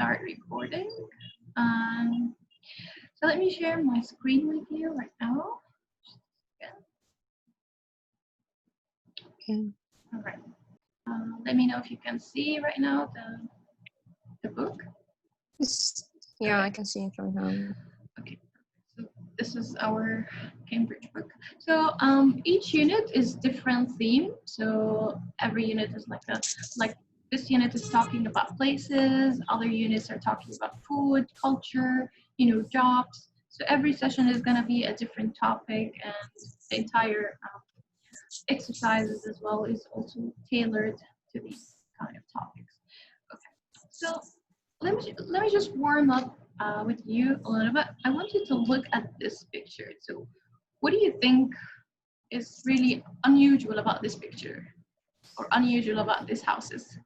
start recording. So let me share my screen with you right now. Okay. All right. Let me know if you can see right now the book. Yeah, Okay. I can see it right now. Okay. So this is our Cambridge book. So each unit is different theme. So every unit is like this unit is talking about places. Other units are talking about food, culture, jobs. So every session is going to be a different topic, and the entire exercises as well is also tailored to these kind of topics. Okay, so let me just warm up with you a little bit. I want you to look at this picture. So what do you think is really unusual about this picture, or unusual about these houses?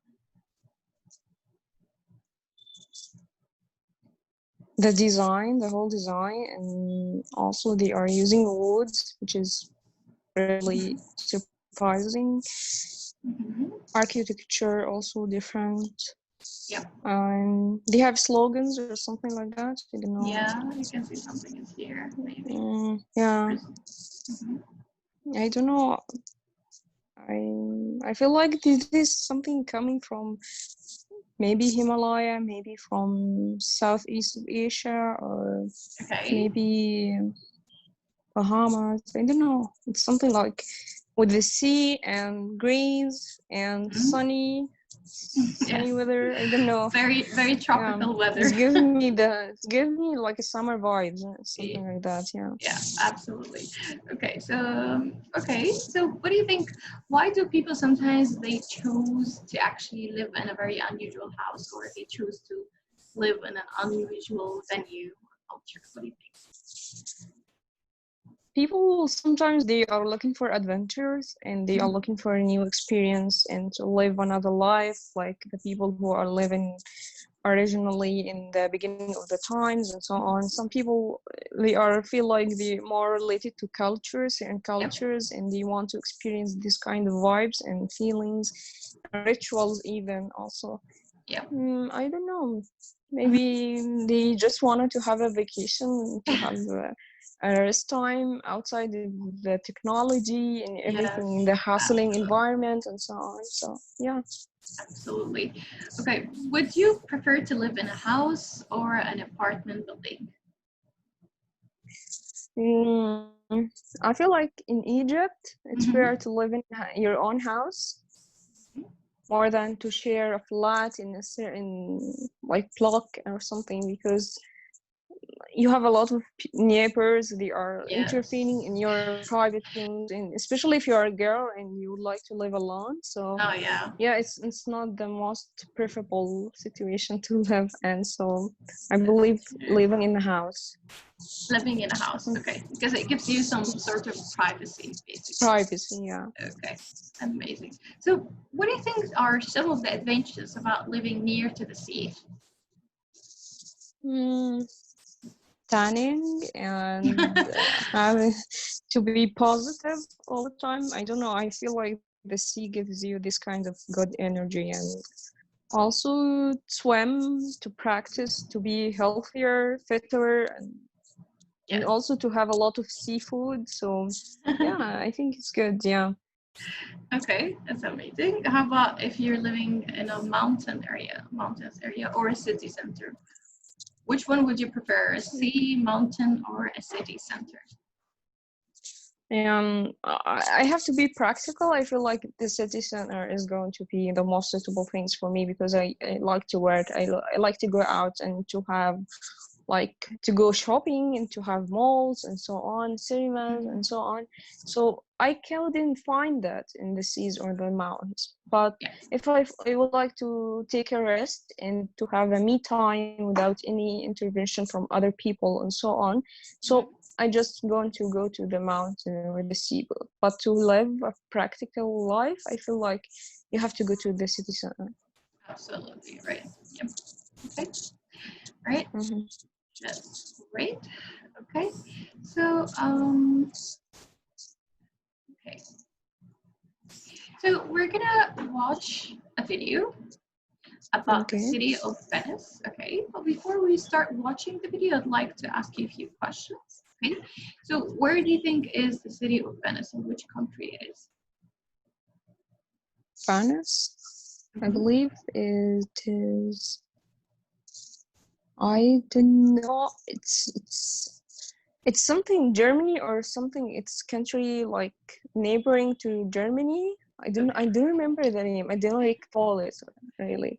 The design, the whole design, and also they are using woods, which is really surprising. Mm-hmm. Architecture also different. Yep. They have slogans or something like that. I don't know. Yeah, you can see something in here, maybe. Yeah. Mm-hmm. I don't know. I feel like this is something coming from maybe Himalaya, maybe from Southeast Asia, or maybe Bahamas. I don't know. It's something like with the sea and greens and sunny weather. I don't know. Very tropical weather. It's giving me like a summer vibes, something like that. Yeah. Yeah, absolutely. Okay, so what do you think? Why do people sometimes they choose to actually live in a very unusual house, or they choose to live in an unusual venue or culture? What do you think? People sometimes they are looking for adventures, and they are looking for a new experience and to live another life, like the people who are living originally in the beginning of the times and so on. Some people they feel like they're more related to cultures and cultures, and they want to experience this kind of vibes and feelings, rituals even also. I don't know. Maybe they just wanted to have a vacation, to have a rest time outside the technology and everything, in the hustling environment and so on. So yeah. Absolutely. Okay, would you prefer to live in a house or an apartment building? I feel like in Egypt, it's better to live in your own house more than to share a flat in a certain like block or something, because you have a lot of neighbors. They are interfering in your private things, and especially if you are a girl and you would like to live alone. So it's not the most preferable situation to live in. So I believe living in a house. Living in a house, okay, because it gives you some sort of privacy, basically. Privacy, yeah. Okay, amazing. So what do you think are some of the advantages about living near to the sea? Tanning and having to be positive all the time. I don't know. I feel like the sea gives you this kind of good energy, and also swim to practice to be healthier, fitter, and also to have a lot of seafood. So yeah, I think it's good. Yeah. Okay, that's amazing. How about if you're living in a mountainous area, or a city center? Which one would you prefer, a sea, mountain, or a city center? I have to be practical. I feel like the city center is going to be the most suitable things for me, because I like to work. I like to go out and to have like to go shopping and to have malls and so on, cinemas and so on. So I couldn't find that in the seas or the mountains. But if I would like to take a rest and to have a me time without any intervention from other people and so on, so I just going to go to the mountain or the sea. But to live a practical life, I feel like you have to go to the city center. Absolutely, right. Yep. Okay. Right. That's great. Okay. So okay. So we're gonna watch a video. about the Okay. city of Venice. Okay, but before we start watching the video, I'd like to ask you a few questions. Okay, so where do you think is the city of Venice, and which country it is? Venice, I Mhm. believe it is. I don't know. It's something Germany or something. It's country like neighboring to Germany. I don't remember the name. I don't recall it really.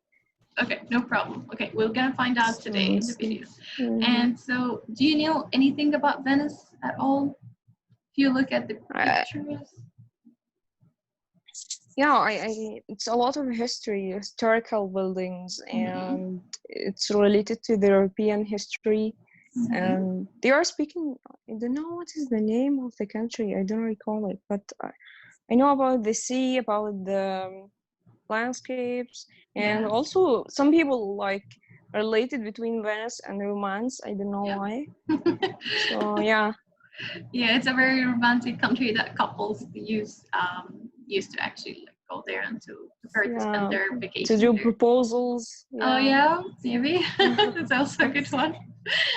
Okay, no problem. Okay, we're gonna find out today in the video. Mhm. And so, do you know anything about Venice at all? If you look at the Uh, pictures. yeah, it's a lot of history, historical buildings, Mm-hmm. and it's related to the European history. Mm-hmm. And they are speaking. I don't know what is the name of the country. I don't recall it, but I know about the sea, about the landscapes, and Yes. also some people like related between Venice and romance. I don't know Yeah. why. So yeah, Yeah, it's a very romantic country that couples used to actually like, go there and to prepare to spend yeah, their to vacation do there. proposals. Oh Yeah, yeah, maybe that's also a good one.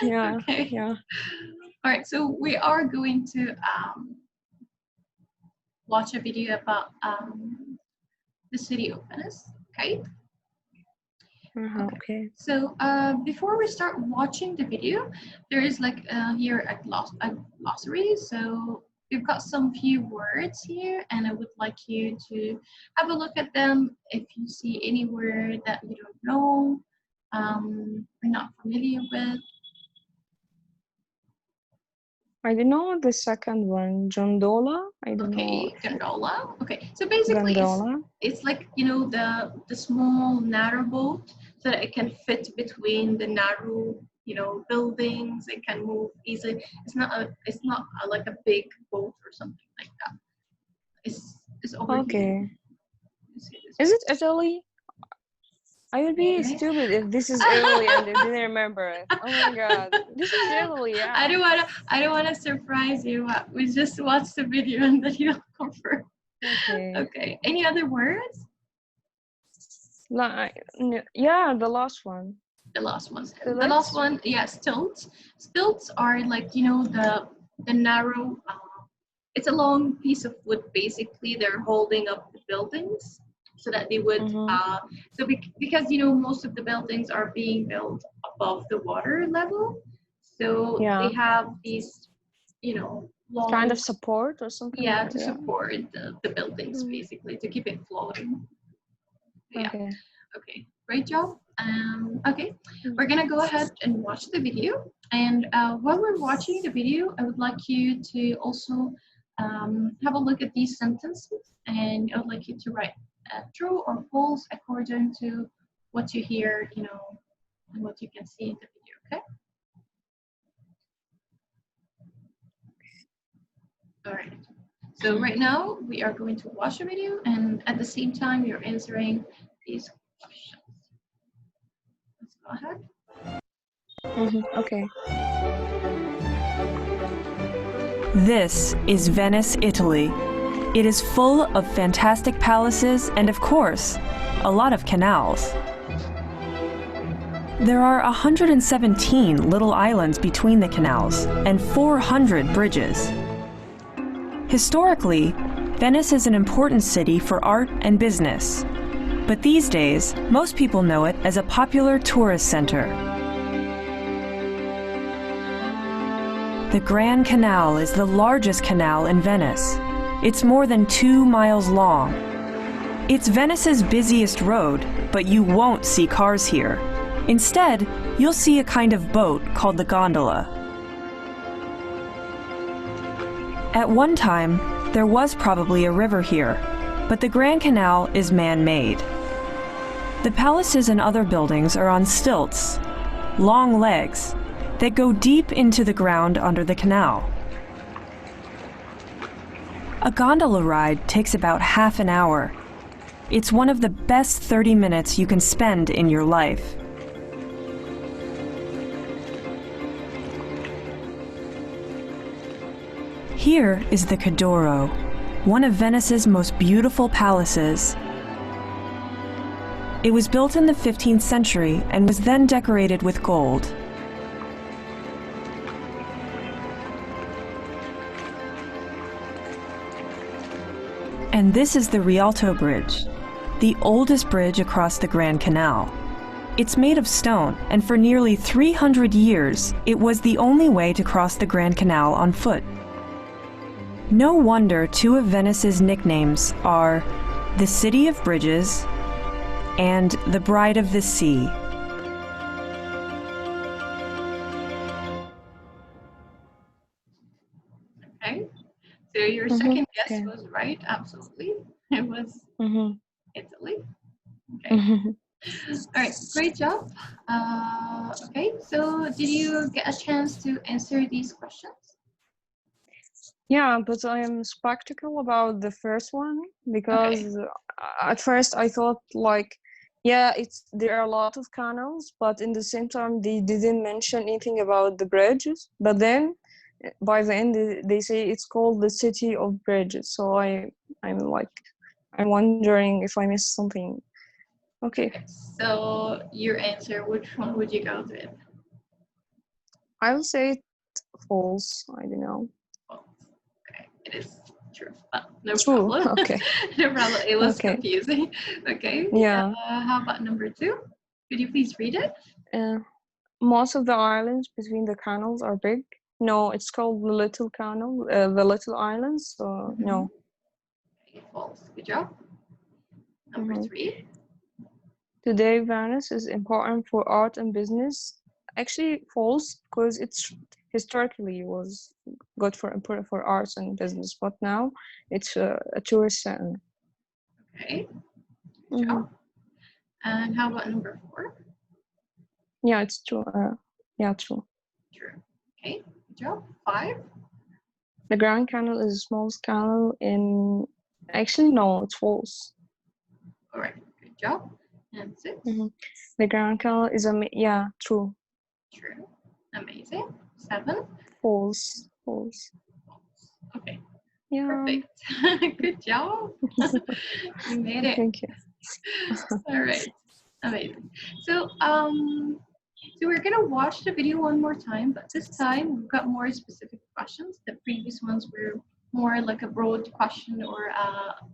yeah, Okay. yeah. All right, so we are going to watch a video about the city of Venice. Okay. Okay. Okay. So before we start watching the video, there is like here a glossary. So we've got some few words here, and I would like you to have a look at them. If you see any word that you don't know, or not familiar with. I don't know the second one, Jondola. I don't know. Okay, gondola. Okay, so basically Gondola. it's like the small narrow boat so that it can fit between the narrow buildings. It can move easily. It's not like a big boat or something like that. It's over here. Okay. You see this Is it Italy? I would be one. stupid if this is Italy and I didn't remember it. Oh my god. This is Italy, I yeah. don't wanna I don't wanna surprise you. We just watched the video and then you'll confirm. Okay. Okay. Any other words? Yeah, the last one. The last one. The last Stilts? one, yeah, stilts. Stilts are like the narrow. It's a long piece of wood. Basically, they're holding up the buildings so that they would. Mm-hmm. Because most of the buildings are being built above the water level, so they Yeah. have these Kind long, of support or something yeah, like to that. support the buildings Mm. basically to keep it flowing. Yeah. Okay. Okay, great job. Okay, Mm. we're gonna go ahead and watch the video. And while we're watching the video, I would like you to also have a look at these sentences, and I would like you to write true or false according to what you hear, and what you can see in the video. Okay. All right. So right now we are going to watch a video, and at the same time you're answering these questions. Let's go ahead. Okay. This is Venice, Italy. It is full of fantastic palaces and, of course, a lot of canals. There are 117 little islands between the canals and 400 bridges. Historically, Venice is an important city for art and business, but these days, most people know it as a popular tourist center. The Grand Canal is the largest canal in Venice. It's more than 2 miles long. It's Venice's busiest road, but you won't see cars here. Instead, you'll see a kind of boat called the gondola. At one time, there was probably a river here, but the Grand Canal is man-made. The palaces and other buildings are on stilts, long legs, that go deep into the ground under the canal. A gondola ride takes about half an hour. It's one of the best 30 minutes you can spend in your life. Here is the Cadoro, one of Venice's most beautiful palaces. It was built in the 15th century and was then decorated with gold. And this is the Rialto Bridge, the oldest bridge across the Grand Canal. It's made of stone, and for nearly 300 years, it was the only way to cross the Grand Canal on foot. No wonder two of Venice's nicknames are the City of Bridges and the Bride of the Sea. Okay, so your second guess was right, absolutely. It was Italy. Okay. All right, great job. Okay, so did you get a chance to answer these questions? Yeah, but I am skeptical about the first one because at first I thought like, yeah, there are a lot of canals, but in the same time they didn't mention anything about the bridges. But then by the end they say it's called the City of Bridges. So I'm wondering if I missed something. Okay. So your answer, which one would you go with? I will say false. I don't know. False. Okay, it is true. No True. problem. Okay. No problem. It was confusing. Okay. Yeah. How about number 2? Could you please read it? Most of the islands between the canals are big. No, it's called the Little Canal, the Little Islands. So no. Okay, false. Good job. Number 3. Today, Venice is important for art and business. Actually, false, because it's historically was good for important for arts and business, but now it's a tourist center. Okay. Good job. And how about number 4? Yeah, it's true. Yeah, true. True. Okay. Good job. 5. The Grand Canal is the smallest canal in. Actually, no, it's false. All right. Good job. And 6. The Grand Canal is true. True. Amazing. 7. False. Okay. Yeah. Perfect. Good job. You made it. Thank you. All right. Amazing. So we're gonna watch the video one more time, but this time we've got more specific questions. The previous ones were more like a broad question or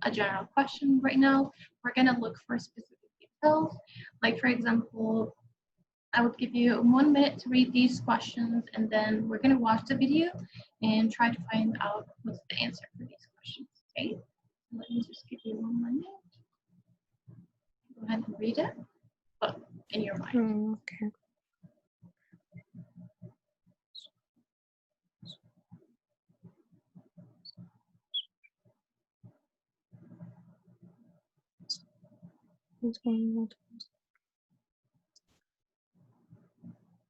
a general question. Right now, we're gonna look for specific details. Like for example, I would give you 1 minute to read these questions, and then we're gonna watch the video and try to find out what's the answer for these questions. Okay? Let me just give you 1 minute. Go ahead and read it, but in your mind. Okay.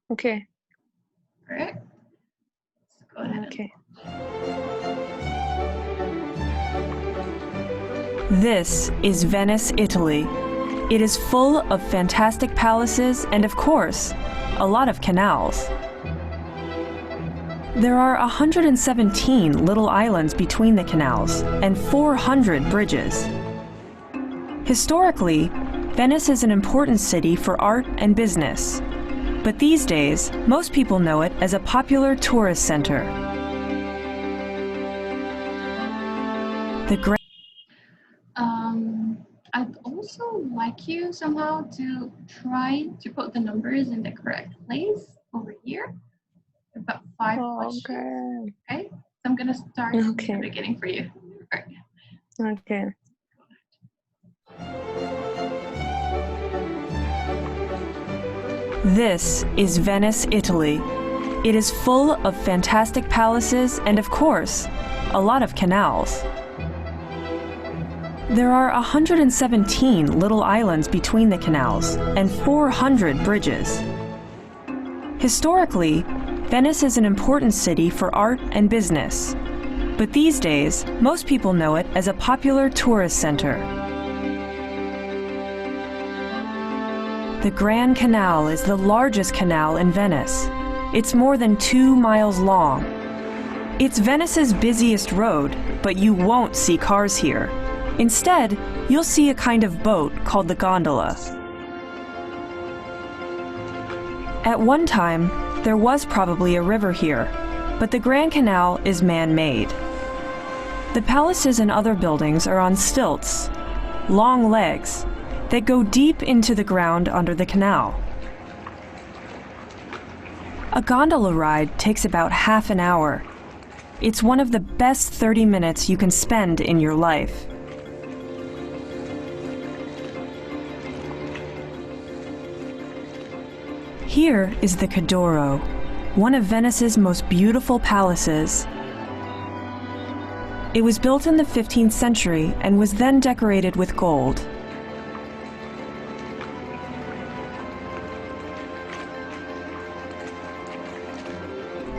Okay. All right. Go ahead. Okay. This is Venice, Italy. It is full of fantastic palaces and, of course, a lot of canals. There are 117 little islands between the canals and 400 bridges. Historically, Venice is an important city for art and business, but these days, most people know it as a popular tourist center. I'd also like you somehow to try to put the numbers in the correct place over here. I've got 5 questions. Okay. So I'm gonna start from the beginning for you. All right. Okay. This is Venice, Italy. It is full of fantastic palaces and, of course, a lot of canals. There are 117 little islands between the canals and 400 bridges. Historically, Venice is an important city for art and business, but these days, most people know it as a popular tourist center. The Grand Canal is the largest canal in Venice. It's more than 2 miles long. It's Venice's busiest road, but you won't see cars here. Instead, you'll see a kind of boat called the gondola. At one time, there was probably a river here, but the Grand Canal is man-made. The palaces and other buildings are on stilts, long legs, that go deep into the ground under the canal. A gondola ride takes about half an hour. It's one of the best 30 minutes you can spend in your life. Here is the Cadoro, one of Venice's most beautiful palaces. It was built in the 15th century and was then decorated with gold.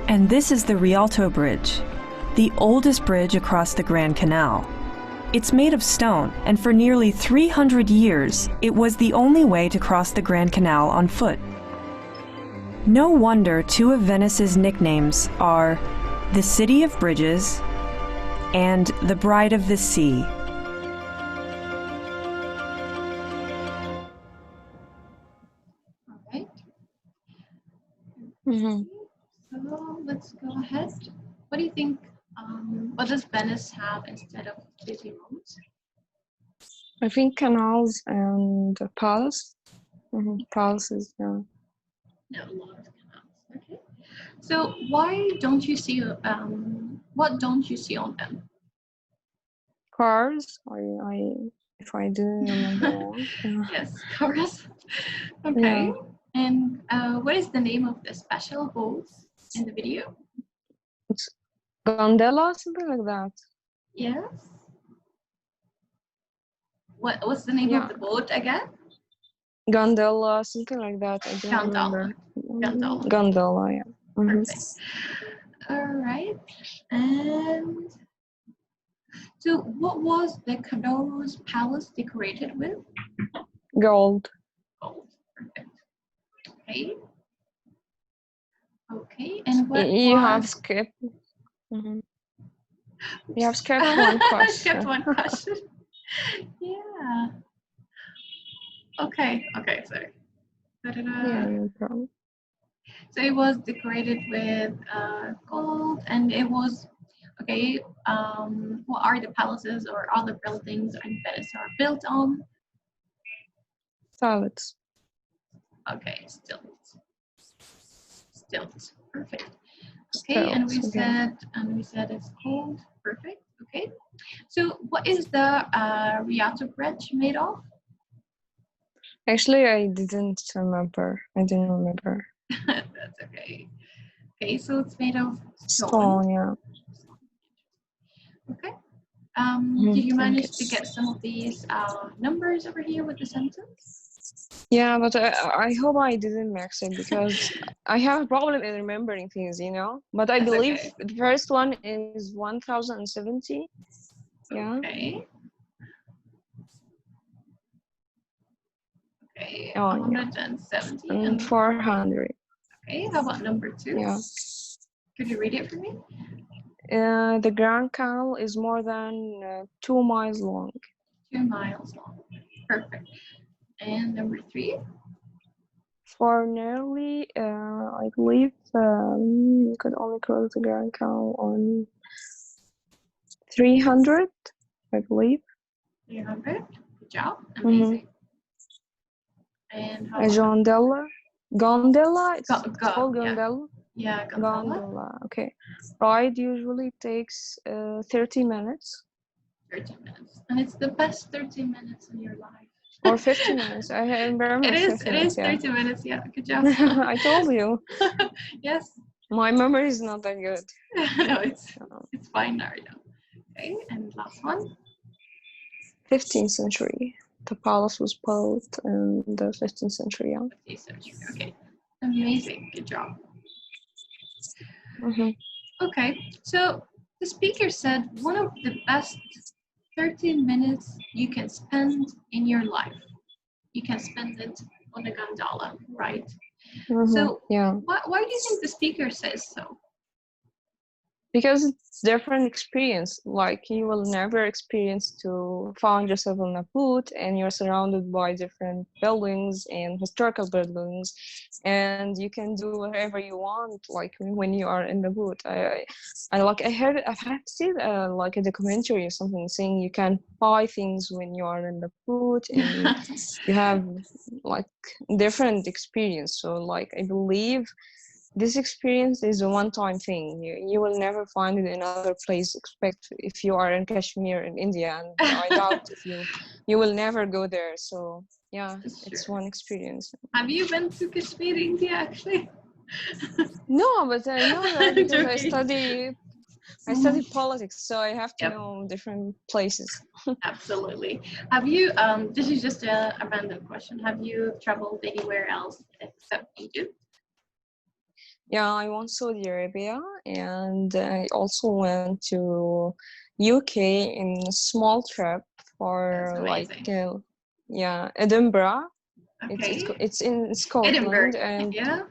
And this is the Rialto Bridge, the oldest bridge across the Grand Canal. It's made of stone, and for nearly 300 years, it was the only way to cross the Grand Canal on foot. No wonder two of Venice's nicknames are the City of Bridges and the Bride of the Sea. All right. Mm-hmm. So let's go ahead. What do you think? What does Venice have instead of busy roads? I think canals and the palace. Mm-hmm. Palaces, yeah. No, a lot of canals. Okay. So why don't you see? What don't you see on them? Cars, if I do remember wrong. Yes, cars. Okay. Yeah. And what is the name of the special boats in the video? It's gondola, something like that. Yes. What's the name of the boat again? Gondola, something like that. I don't Gondola. remember. Gondola, yeah. Mm-hmm. Perfect. All right. And so what was the Cadoro's palace decorated with? Gold. Gold. Perfect. Okay. Okay. And what You have skipped. Mm-hmm. You have skipped one question. Skipped one question. Yeah. Okay. Okay. Sorry. Yeah, no problem. So it was decorated with gold, and it was okay. What are the palaces or other buildings in Venice are built on? Salads. Okay, stilts. Stilts. Perfect. Okay, and we said it's gold. Perfect. Okay. So what is the Rialto Bridge made of? Actually, I didn't remember. That's okay. Okay, so it's made of Stone, yeah. Okay. Did you manage to get some of these numbers over here with the sentence? Yeah, but I hope I didn't mix it because I have a problem in remembering things, But I believe the first one is 1070. Yeah. Okay. Okay. Oh, 170 and 400. Okay. How about number 2? Yeah. Could you read it for me? The Grand Canal is more than 2 miles long. 2 miles long. Perfect. And number 3? For nearly, I believe, you could only cross the Grand Canal on 300, I believe. 300. Good job. Amazing. And how about Gondola? It's called yeah. gondola? Yeah, gondola. Okay. Ride usually takes 30 minutes. 30 minutes. And it's the best 30 minutes in your life. Or 50 minutes. I remember it is 30 minutes. Yeah, good job. I told you. Yes. My memory is not that good. No, it's fine now. Okay, and last one. 15th century. The palace was built in the 15th century. Yeah. 15th century. Okay. Amazing. Good job. Mm-hmm. Okay, so the speaker said one of the best 30 minutes you can spend in your life. You can spend it on a gondola, right? Mm-hmm. So yeah. why do you think the speaker says so? because it's different experience. Like you will never experience to find yourself in a boot and you're surrounded by different buildings and historical buildings, and you can do whatever you want like when you are in the boot. I like I have seen like a documentary or something saying you can buy things when you are in the boot, and you have like different experience. So like I believe this experience is a one-time thing. You will never find it in another place, except if you are in Kashmir in India, and I doubt if you will never go there. So yeah, It's it's true. one experience. Have you been to Kashmir, India, actually? No, but I know that because Joking. I study politics, so I have to Yep, know different places. absolutely. Have you, this is just a random question. Have you traveled anywhere else except Egypt? Yeah, I went Saudi Arabia, and I also went to UK in a small trip That's for like amazing. yeah, Edinburgh. Okay. It's in Edinburgh, Scotland, and yeah?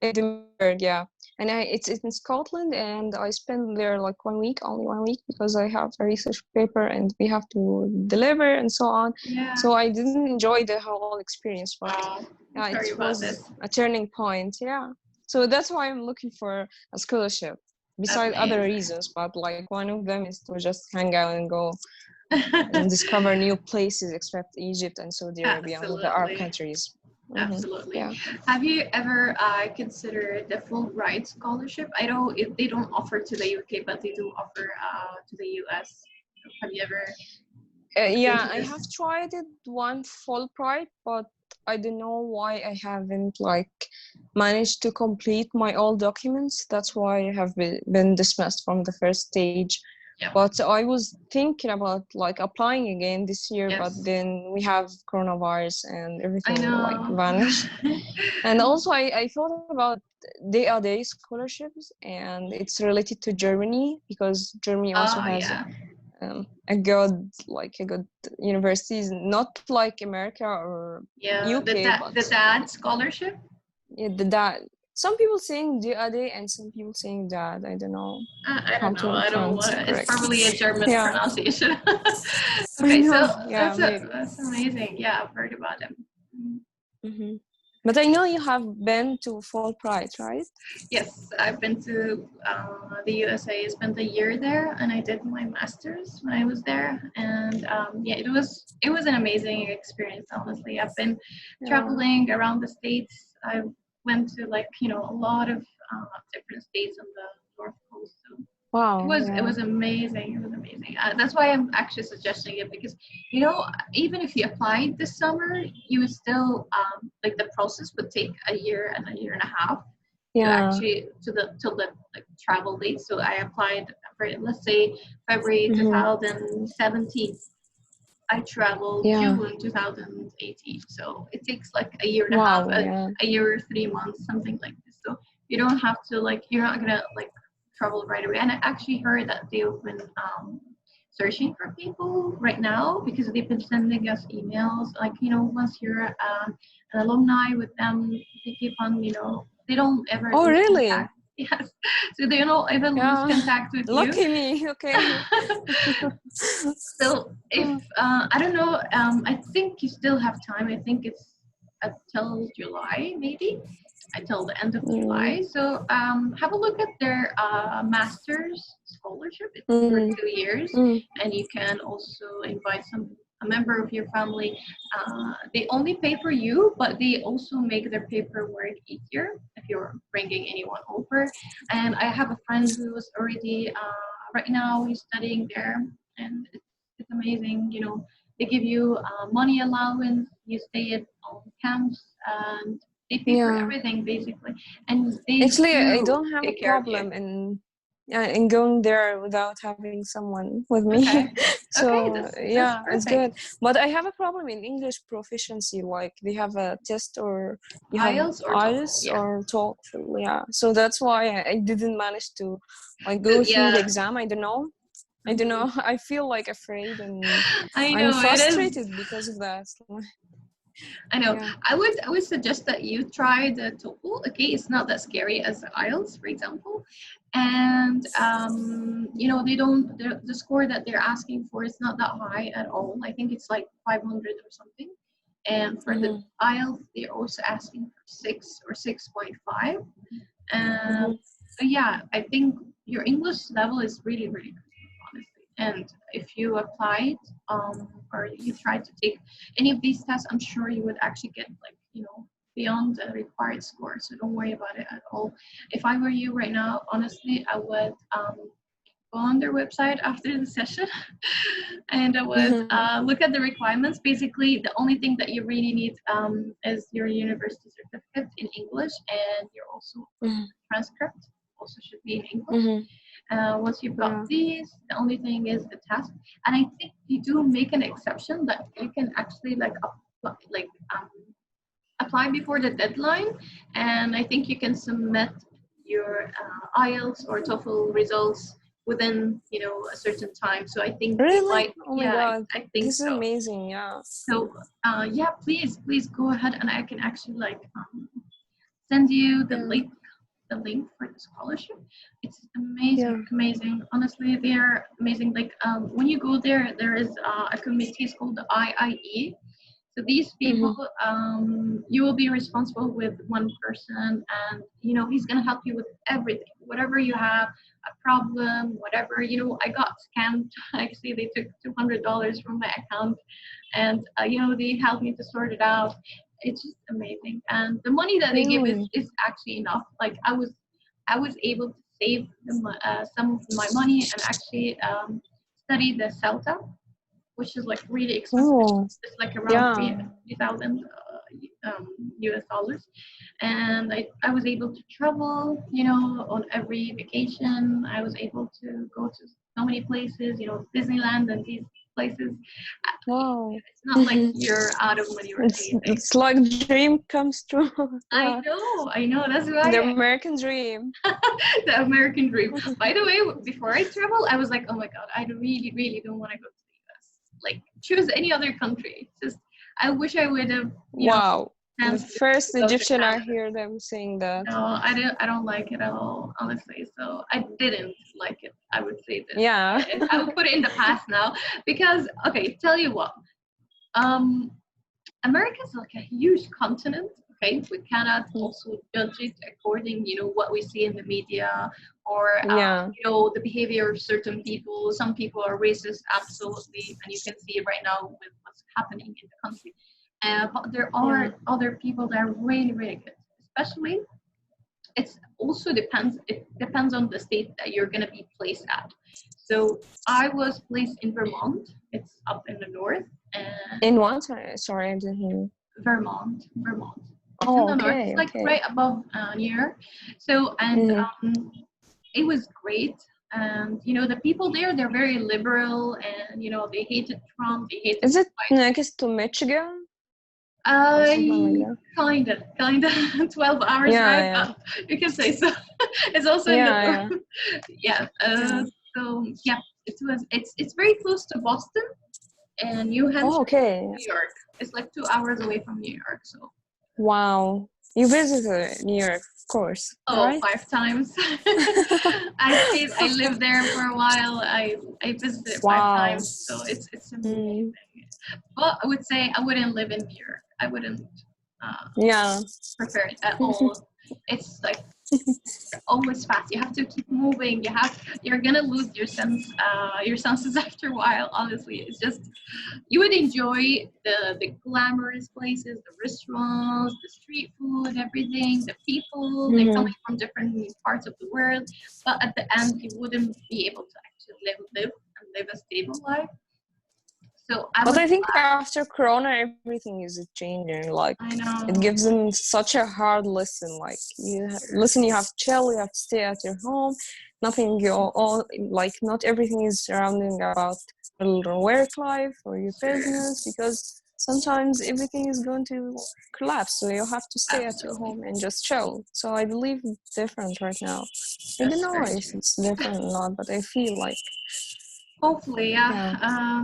Edinburgh, yeah. And it's in Scotland, and I spent there like 1 week, only 1 week, because I have a research paper and we have to deliver and so on. Yeah. So I didn't enjoy the whole experience, but Wow. I'm yeah, it sorry about was this. a turning point. Yeah. So that's why I'm looking for a scholarship, besides other Amazing. reasons. But like one of them is to just hang out and go and discover new places, except Egypt and Saudi Arabia, with the Arab Absolutely. countries. Absolutely. Yeah. Have you ever considered the Fulbright scholarship? I know they don't offer to the UK, but they do offer to the US. Have you ever looked Yeah, into I have this? tried it one Fulbright, but I don't know why I haven't like managed to complete my all documents. That's why I have been dismissed from the first stage. Yeah. But I was thinking about like applying again this year, but Yes. then we have coronavirus and I everything like know. vanished. And also I thought about day scholarships, and it's related to Germany because Germany also Oh has yeah. a good universities, not like America or Yeah. UK, but The dad scholarship. yeah, the dad. Some people saying DAD and some people saying dad. I don't know I how don't know. to I don't pronounce want. it It's correct. probably a German Yeah, pronunciation. I Okay, know. so Yeah, maybe. that's amazing. Yeah, I've heard about him. Hmm. But I know you have been to Fulbright, right? Yes, I've been to the USA. I spent a year there, and I did my master's when I was there. And yeah, it was an amazing experience. Honestly, I've been Yeah. traveling around the states. I went to like a lot of different states on the North Coast. So Wow. it Yeah. was amazing. It was amazing. That's why I'm actually suggesting it because even if you applied this summer, you would still like the process would take a year and a half to Yeah. actually till the like travel date. So I applied for let's say February Hmm. 2017. I traveled Yeah. June 2018. So it takes like a year and a half, Wow. Yeah. a year or 3 months, something like this. So you don't have to like you're not gonna like travel right away. And I actually heard that they've been searching for people right now because they've been sending us emails. Like once you're an alumni with them, they keep on they don't ever Oh, lose really? contact. Yes, so they don't ever lose Yeah. contact with you. Lucky me. Okay. So if I don't know, I think you still have time. I think it's until July, maybe until the end of Mm, July. So have a look at their master's scholarship. It's for mm, 2 years, mm. and you can also invite a member of your family. They only pay for you, but they also make their paperwork easier if you're bringing anyone over. And I have a friend who was already right now he's studying there, and it's amazing. They give you money allowance. You stay at camps, and they pay for Yeah. everything basically, and they Actually, I do don't have a take care of you. problem in going there without having someone with me. Okay, okay, So that's yeah, it's perfect. good. But I have a problem in English proficiency. Like they have a test, or you have IELTS or TOEFL, IELTS yeah. or TOEFL. Yeah. So that's why I didn't manage to like go through the Yeah. exam. I don't know. I don't Mhm. know. I feel like afraid, and I I'm know it is. frustrated because of that. I know. Yeah. I would suggest that you try the TOEFL. Okay, it's not that scary as the IELTS, for example. And they don't the score that they're asking for is not that high at all. I think it's like 500 or something. And for the IELTS, they're also asking for 6 or 6.5. Mm-hmm. So yeah, I think your English level is really, really good, honestly. And if you applied or you tried to take any of these tests, I'm sure you would actually get like, beyond the required score. So don't worry about it at all. If I were you right now, honestly, I would go on their website after the session and I would look at the requirements. Basically, the only thing that you really need is your university certificate in English, and your also transcript also should be in English. Once you've got these, the only thing is the test. And I think you do make an exception that you can actually apply before the deadline, and I think you can submit your IELTS or TOEFL results within a certain time. So I think you Really? might, Oh my yeah, God. I think This is so. amazing. Yeah. So yeah, please go ahead, and I can actually send you the link for the scholarship. It's amazing, amazing. Honestly, they are amazing. Like when you go there, there is a committee. It's called the IIE. So these people, you will be responsible with one person, and he's gonna help you with everything, whatever you have, a problem, whatever. I got scammed. Actually, they took $200 from my account, and they helped me to sort it out. It's just amazing, and the money that they give is actually enough. Like I was able to save some of my money and actually study the CELTA, which is like really expensive. It's like around 3,000 US dollars. And I was able to travel, on every vacation. I was able to go to so many places, Disneyland and these places. Wow. It's not like you're out of money or anything. It's like dream comes true. I know. That's why. The American dream. The American dream. By the way, before I travel, I was like, oh my God, I really, really don't want to go to the US. Like, choose any other country. Just, I wish I would have, wow. The first Egyptian I hear them saying that. No, I don't like it at all, honestly. So I didn't like it. I would say this. Yeah. I would put it in the past now because, okay, tell you what. America is like a huge continent. Okay, we cannot also judge it according, what we see in the media or the behavior of certain people. Some people are racist, absolutely, and you can see it right now with what's happening in the country. But there are other people that are really, really good. Especially, it depends on the state that you're gonna be placed at. So I was placed in Vermont. It's up in the north. In what? Sorry, I didn't hear. Vermont. It's Oh, in the north. It's like right above New York. So it was great. And the people there, they're very liberal, and they hated Trump. They hated. Is it next to Michigan? Kind of 12 hours drive up. You can say so. It's also in the north. So yeah, it's very close to Boston, and New Hampshire, New York. It's like 2 hours away from New York. So wow, you visited New York, of course. Oh, right? 5 times. I lived there for a while. I visited 5 times, so it's amazing. But I would say I wouldn't live in New York. I wouldn't prefer it at all. It's like always fast. You have to keep moving. You're gonna lose your senses after a while. Honestly, it's just you would enjoy the glamorous places, the restaurants, the street food, everything, the people. They're coming from different parts of the world, but at the end, you wouldn't be able to actually live a stable life. So I think after Corona, everything is changing. Like, I know. It gives them such a hard lesson. Like, you have to chill, you have to stay at your home. Nothing, not everything is surrounding about your work life or your business, because sometimes everything is going to collapse. So you have to stay at your home and just chill. So I believe it's different right now. I don't know if it's different or not, but I feel like Hopefully, yeah. Yeah.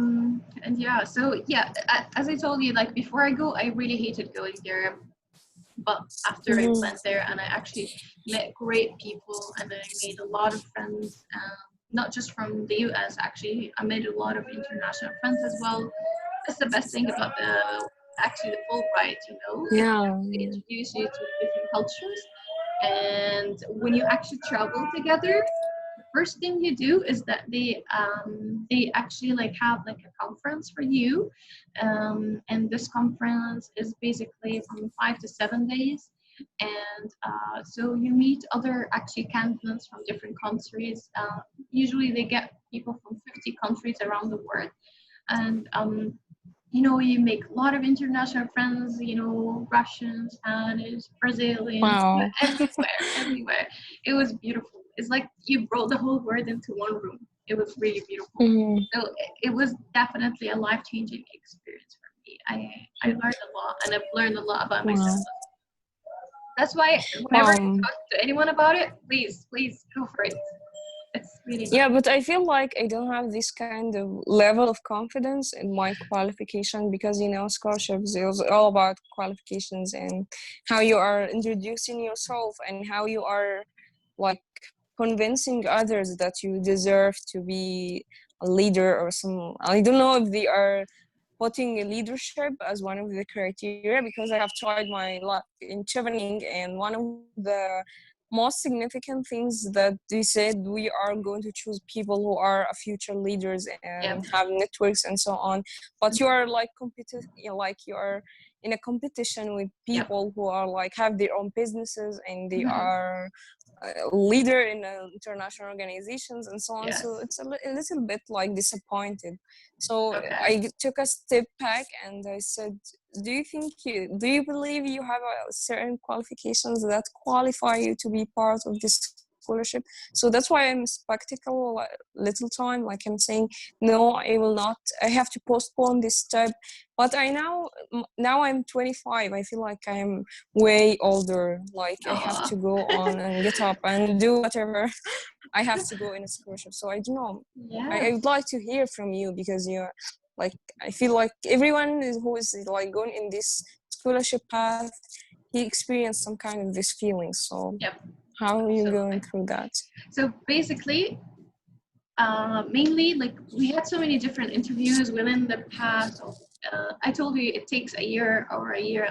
And yeah, so yeah, as I told you, like before I go, I really hated going there. But after I Mm-hmm. went there and I actually met great people and I made a lot of friends, not just from the US, actually, I made a lot of international friends as well. That's the best thing about actually the Fulbright, you know, it Yeah. introduces you to different cultures. And when you actually travel together, the first thing you do is that they actually like have like a conference for you, and this conference is basically from 5 to 7 days, and so you meet other actually candidates from different countries. Usually they get people from 50 countries around the world, and you know, you make a lot of international friends, you know, Russians, Spanish, Brazilians, Wow. everywhere, everywhere. It was beautiful. It's like you brought the whole world into one room. It was really beautiful. Mm-hmm. So it was definitely a life-changing experience for me. I learned a lot, and I've learned a lot about myself. Wow. That's why whenever I Wow. talk to anyone about it, please go for it. It's really Yeah, nice. but I feel like I don't have this kind of level of confidence in my qualification because, you know, scholarships is all about qualifications and how you are introducing yourself and how you are like convincing others that you deserve to be a leader or some. I don't know if they are putting leadership as one of the criteria because I have tried my luck in chevening, and one of the most significant things that they said, we are going to choose people who are future leaders Yep. and have networks and so on. But you Mhm. are like like you are in a competition with Yep. people who are like have their own businesses and they Mhm. are a leader in international organizations and so on. So Yes. it's a little bit like disappointed. So Okay. I took a step back and I said, do you believe you have certain qualifications that qualify you to be part of this scholarship? So that's why I'm spectacle little time. Like I'm saying, no, I will not. I have to postpone this step. But now I'm 25. I feel like I'm way older. Like I have Oh. to go on and get up and do whatever I have to go in a scholarship. So I don't know. I Yes. would like to hear from you because you're like I feel like everyone who is like going in this scholarship path, he experienced some kind of this feeling. So Yep. how are you going Absolutely. through that? So basically, mainly like we had so many different interviews within the past. I told you it takes a year or a year,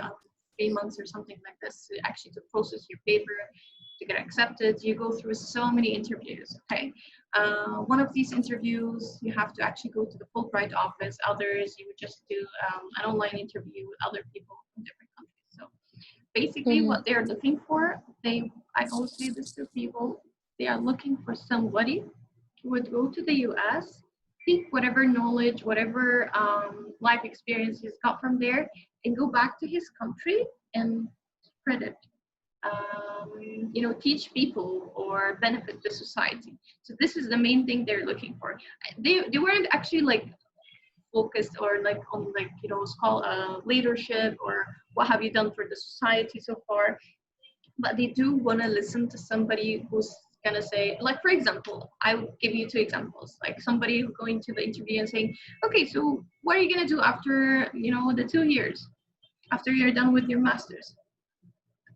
3 months or something like this to actually to process your paper to get accepted. You go through so many interviews. Okay, one of these interviews you have to actually go to the Fulbright office. Others you would just do an online interview with other people from different countries. So basically, Mm-hmm. what they're looking for, I always say this to people, they are looking for somebody would go to the US, take whatever knowledge, whatever life experience he's got from there, and go back to his country and spread it. You know, teach people or benefit the society. So this is the main thing they're looking for. They weren't actually like focused or like on like you know leadership or what have you done for the society so far, but they do want to listen to somebody who's gonna say, like for example, I would give you two examples, like somebody who's going to the interview and saying, okay, so what are you gonna do after you know the 2 years after you're done with your masters?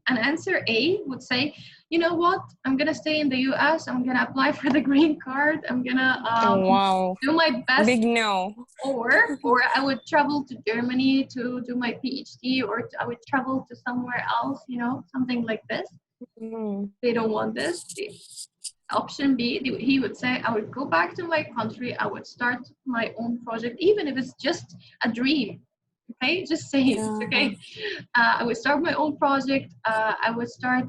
And answer A would say, you know what, I'm gonna stay in the US, I'm gonna apply for the green card, I'm gonna Oh, wow. do my best, Big no. or I would travel to Germany to do my PhD, or I would travel to somewhere else, you know, something like this. Mm. They don't want this. Option B, he would say, I would go back to my country, I would start my own project, even if it's just a dream. Okay, just say it. Yeah. Okay, I would start my own project. I would start,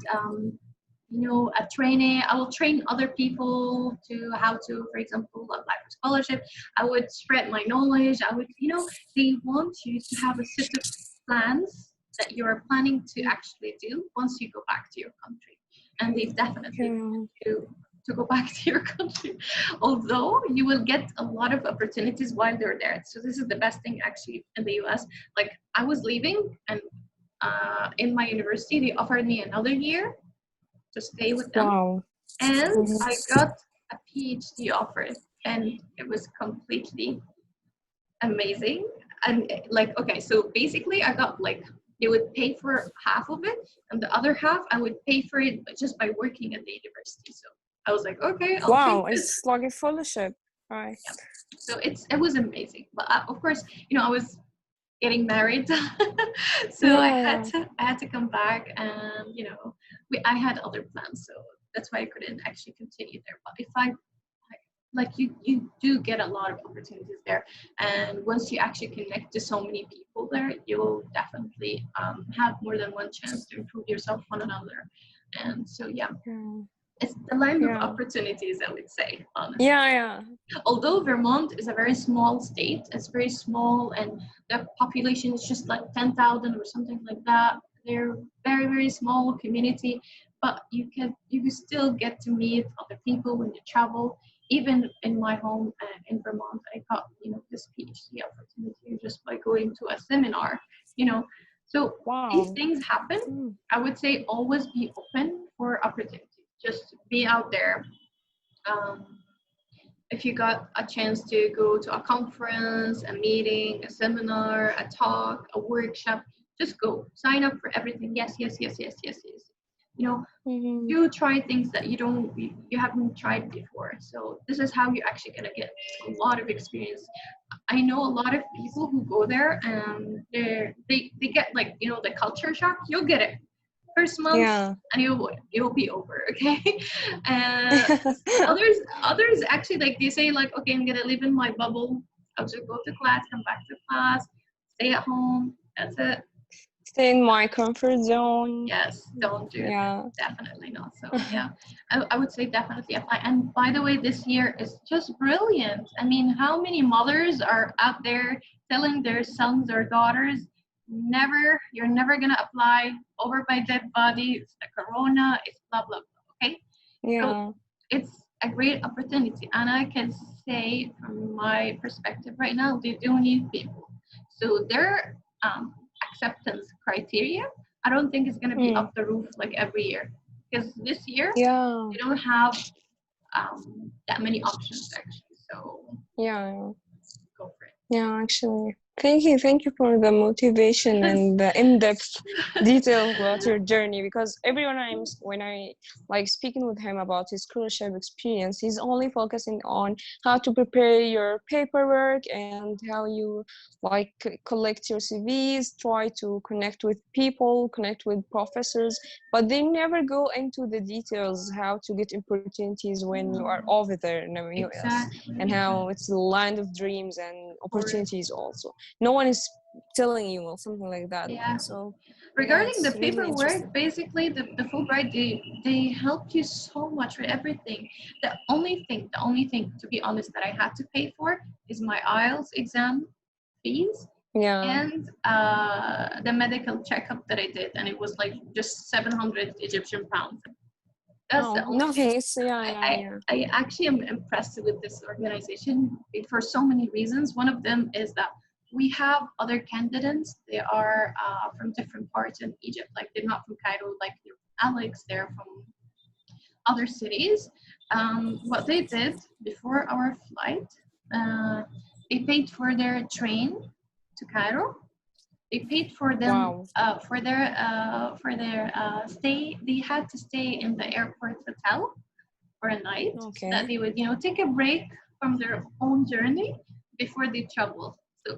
you know, a training. I will train other people to how to, for example, apply for scholarship. I would spread my knowledge. I would, you know, they want you to have a set of plans that you are planning to actually do once you go back to your country, and they definitely Yeah. to go back to your country, although you will get a lot of opportunities while they're there. So this is the best thing actually in the US. Like I was leaving, and in my university they offered me another year to stay with them, Wow. and Mhm. I got a PhD offer. and it was completely amazing. And like, okay, so basically I got like, they would pay for half of it, and the other half I would pay for it just by working at the university. So I was like, okay, I'll take Wow, this. it's like a fellowship, right? Yeah. So it was amazing. But of course, I was getting married, so Yeah, I had to come back, and I had other plans, so that's why I couldn't actually continue there. But if I like you do get a lot of opportunities there, and once you actually connect to so many people there, you'll definitely have more than one chance to improve yourself on another. And so yeah, yeah, it's the land of yeah, opportunities, I would say, honestly. yeah, yeah. Although Vermont is a very small state, it's very small, and the population is just like 10,000 or something like that. They're very, very small community, but you can still get to meet other people when you travel. Even in my home in Vermont, I got this PhD opportunity just by going to a seminar. You know, so these Wow. things happen. Mm. I would say always be open for opportunities. Just be out there. Um, if you got a chance to go to a conference, a meeting, a seminar, a talk, a workshop, just go. Sign up for everything. Yes, yes, yes, yes, yes, yes. Mm-hmm. You try things that you haven't tried before. So this is how you're actually gonna get a lot of experience. I know a lot of people who go there and they get like the culture shock. You'll get it first month, Yeah. and you'll be over, okay. uh, others actually, like, they say like, okay, I'm gonna live in my bubble. I'll just go to class, come back to class, stay at home, that's it. Stay in my comfort zone. Yes, don't do that. Yeah. Definitely not. So yeah, I would say definitely apply. And by the way, this year is just brilliant. I mean, how many mothers are out there telling their sons or daughters, you're never gonna apply, over my dead body, it's the corona, it's blah blah blah. Okay, so Yeah. it's a great opportunity, and I can say from my perspective right now, they do need people. So their acceptance criteria, I don't think it's going to be Mm. up the roof like every year, because this year Yeah. they don't have that many options actually. So Yeah. go for it. Yeah, actually. Thank you for the motivation Yes. and the in-depth detail about your journey, because everyone when I like speaking with him about his scholarship experience, he's only focusing on how to prepare your paperwork and how you like collect your CVs, try to connect with people, connect with professors, but they never go into the details how to get opportunities when you are over there in the US, Exactly, and how exactly. it's the land of dreams and Or opportunities also. No one is telling you or something like that. yeah. So yeah, Regarding the it's really paperwork, interesting. basically the Fulbright, they helped you so much with everything. The only thing, to be honest, that I had to pay for is my IELTS exam fees Yeah. and the medical checkup that I did, and it was like just 700 Egyptian pounds. That's the Oh, only thing. nothing. It's yeah, yeah, I, yeah. I actually am impressed with this organization for so many reasons. One of them is that we have other candidates. They are from different parts in Egypt. Like, they're not from Cairo, like they're from Alex, they're from other cities. What they did before our flight, uh, they paid for their train to Cairo. They paid for them Wow. for their stay. They had to stay in the airport hotel for a night, so that Okay. they would take a break from their own journey before they travel. So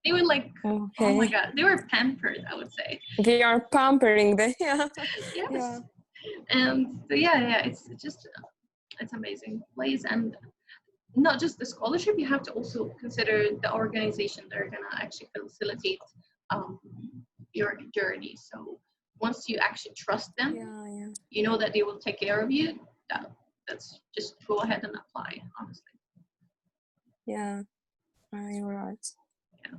they were like, oh my Okay. god, they were pampered, I would say. They are pampering the yeah. Yeah. Yes. And so yeah, it's amazing place. And not just the scholarship, you have to also consider the organization that are gonna actually facilitate um, your journey. So once you actually trust them, Yeah, yeah. you know that they will take care of you. That's just go ahead and apply, honestly. Yeah. You're right.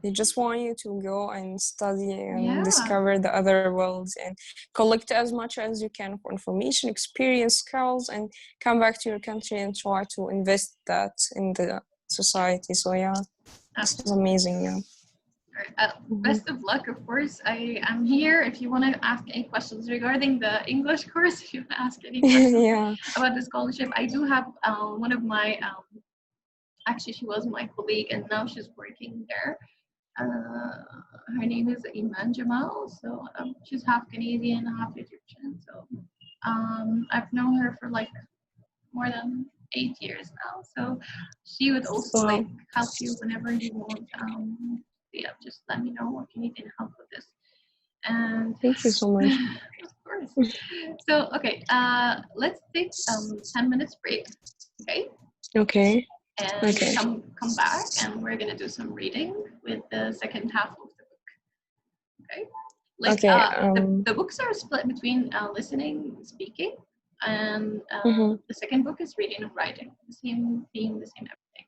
They just want you to go and study and Yeah, discover the other worlds and collect as much as you can for information, experience, skills, and come back to your country and try to invest that in the society. So yeah, this is absolutely. amazing. Yeah. Mhm. Best of luck, of course. I am here if you want to ask any questions regarding the English course. If you want to ask any questions Yeah. about the scholarship, I do have one of my actually she was my colleague and now she's working there. Her name is Iman Jamal. So she's half Canadian, half Egyptian. So I've known her for like more than 8 years now. So she would also like Wow. help you whenever you want. Yeah, just let me know if you need any help with this. And Thank you so much. of course. So okay, let's take 10 minutes break. Okay. Okay. And Okay. come back, and we're gonna do some reading with the second half of the book. Okay. Like Okay. the books are split between listening, speaking, and the second book is reading and writing. The same theme, the same everything.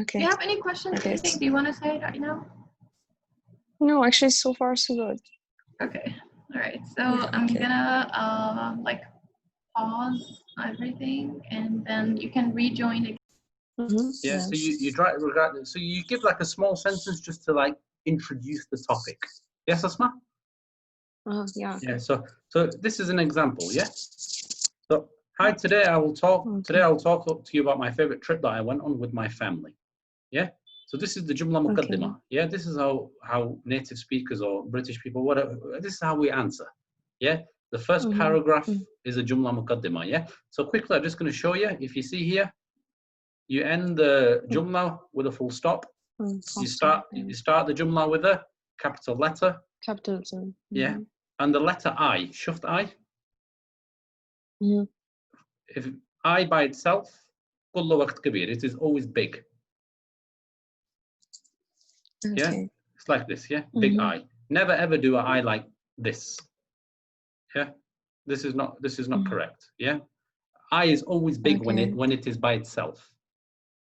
Okay. Do you have any questions? Okay. Anything? Do you want to say right now? No, actually, so far so good. Okay. All right. So I'm gonna like pause everything, and then you can rejoin again. Yeah. So you try regardless. So you give like a small sentence just to like introduce the topic. Yes, Asma? Yeah. Yeah. So this is an example. Yeah. So hi. Today I will talk. Today I will talk to you about my favorite trip that I went on with my family. Yeah. So this is the Jumla Muqaddimah. Yeah. This is how native speakers or British people, whatever. This is how we answer. Yeah. The first paragraph is a Jumla Muqaddimah. Yeah. So quickly, I'm just going to show you. If you see here, you end the Jumla with a full stop. You start the Jumla with a capital letter. Capital. Yeah. And the letter I, Shuft I. If I by itself, kullu waqt kabir, it is always big. Yeah, it's like this. Yeah, big I. Never ever do an I like this. Yeah, this is not correct. Yeah, I is always big when it is by itself.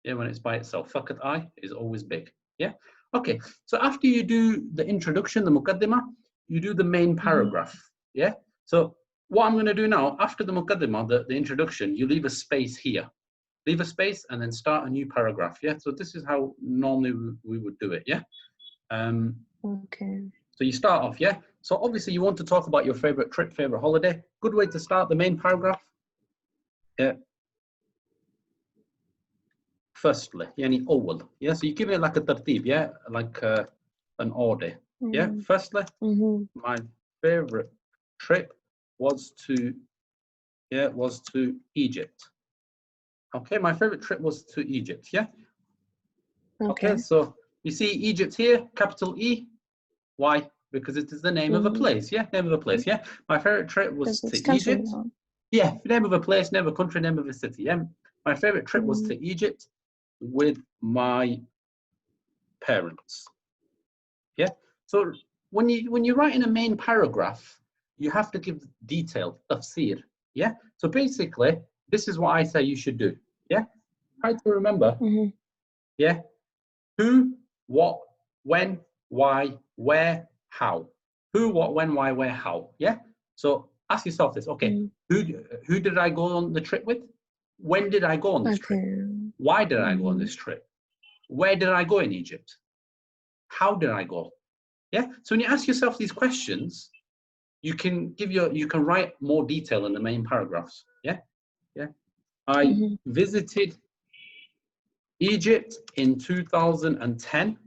Yeah, when it's by itself, faqat I is always big. Yeah. Okay. So after you do the introduction, the muqaddimah, you do the main paragraph. Yeah. So what I'm going to do now, after the muqaddimah, the introduction, you leave a space here. Leave a space and then start a new paragraph. Yeah. So this is how normally we would do it. Yeah. So you start off. Yeah. So obviously you want to talk about your favorite trip, favorite holiday. Good way to start the main paragraph. Yeah. Firstly, yani awwal. Yeah. So you give it like a tartib. Yeah. Like an order. Yeah. Firstly, my favorite trip was to Egypt. Okay, my favorite trip was to Egypt. Yeah. Okay, so you see Egypt here, capital E. Why? Because it is the name of a place. Yeah, name of a place. Yeah. My favorite trip was to Egypt. Yeah, name of a place, name of a country, name of a city. Yeah. My favorite trip was to Egypt with my parents. Yeah. So when you write in a main paragraph, you have to give detail, tafsir. Yeah. So basically, this is what I say you should do. Yeah. Try to remember. Yeah. Who, what, when, why, where, how. Who, what, when, why, where, how. Yeah. So ask yourself this. Okay. Who did I go on the trip with? When did I go on this trip? Why did I go on this trip? Where did I go in Egypt? How did I go? Yeah. So when you ask yourself these questions, you can write more detail in the main paragraphs. Yeah. Yeah. I visited Egypt in 2010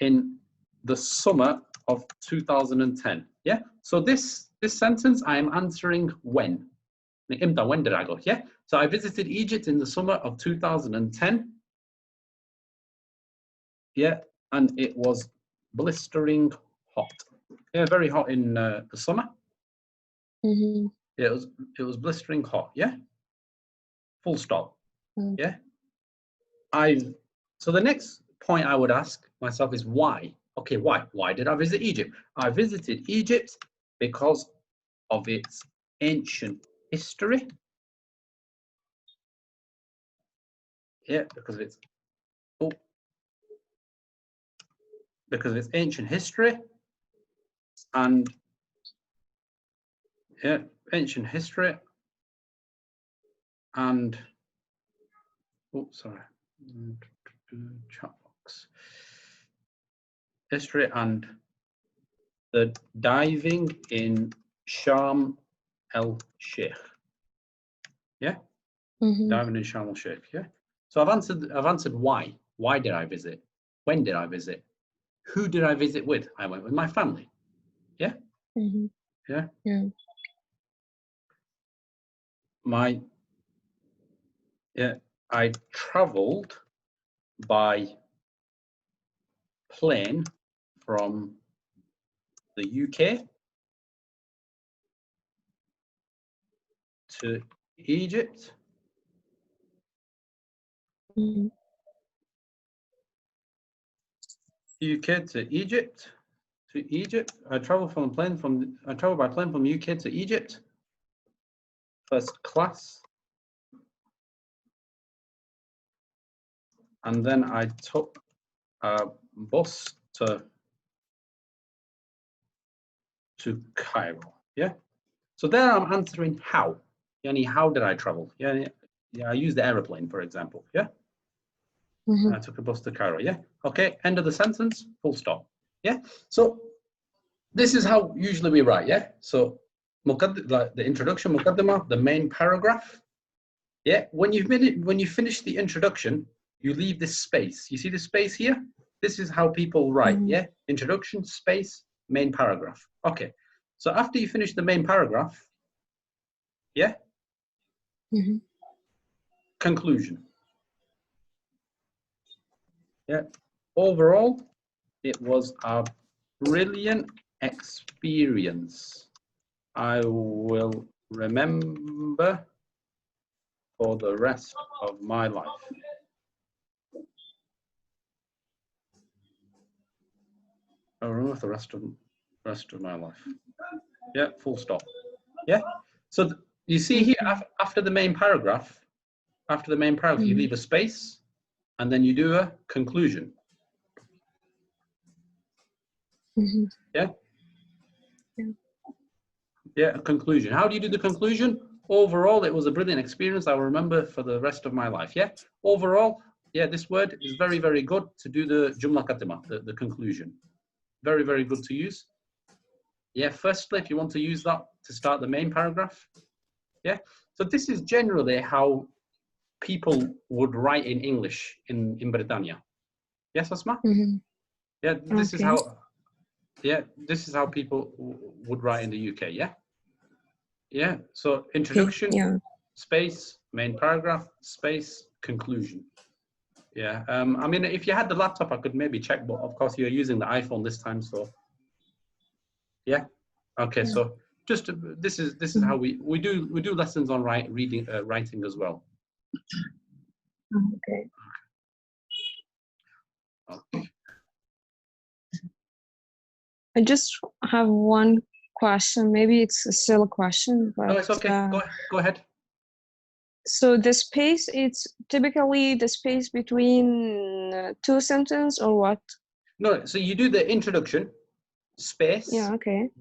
in the summer of 2010. Yeah. So this sentence I am answering when. When did I go? Yeah. So I visited Egypt in the summer of 2010. Yeah, and it was blistering hot. Yeah, very hot in the summer. Yeah, it was blistering hot. Yeah. Full stop. Yeah. So the next point I would ask myself is why? Okay, why? Why did I visit Egypt? I visited Egypt because of its ancient history. Yeah, because of its ancient history and ancient history and chat box. History and the diving in Sharm el Sheikh. Yeah? Diving in Sharm el Sheikh, yeah? So I've answered why. Why did I visit? When did I visit? Who did I visit with? I went with my family. Yeah? Yeah? Yeah. I traveled by plane from the UK to Egypt. UK to Egypt. I traveled by plane from UK to Egypt. First class. And then I took a bus to Cairo. Yeah. So there I'm answering how. Yani, how did I travel? Yeah, I used the aeroplane, for example. Yeah. I took a bus to Cairo. Yeah. Okay. End of the sentence. Full stop. Yeah. So this is how usually we write. Yeah. So like the introduction, muqaddimah, the main paragraph. Yeah. When you finish the introduction, you leave this space. You see the space here? This is how people write. Yeah. Introduction, space, main paragraph. Okay. So after you finish the main paragraph, yeah. Conclusion. Yeah. Overall, it was a brilliant experience. I will remember for the rest of my life. I'll remember for the rest of my life. Yeah, full stop. Yeah. So you see here after the main paragraph, you leave a space, and then you do a conclusion. Yeah. Yeah, a conclusion. How do you do the conclusion? Overall, it was a brilliant experience. I will remember for the rest of my life. Yeah. Overall, yeah, this word is very, very good to do the jumla katima, the conclusion. Very, very good to use. Yeah. Firstly, if you want to use that to start the main paragraph. Yeah. So this is generally how people would write in English in Britannia. Yes, Asma? Yeah. This is how. Yeah, this is how people would write in the UK. Yeah. Yeah, so introduction, space, main paragraph, space, conclusion. Yeah, I mean, if you had the laptop, I could maybe check, but of course you're using the iPhone this time, so yeah. Okay, so just this is how we do lessons on writing as well. Okay. Okay. I just have one question. Maybe it's a silly question, but No, it's okay. Go ahead. So the space, it's typically the space between two sentences or what? No, so you do the introduction, space,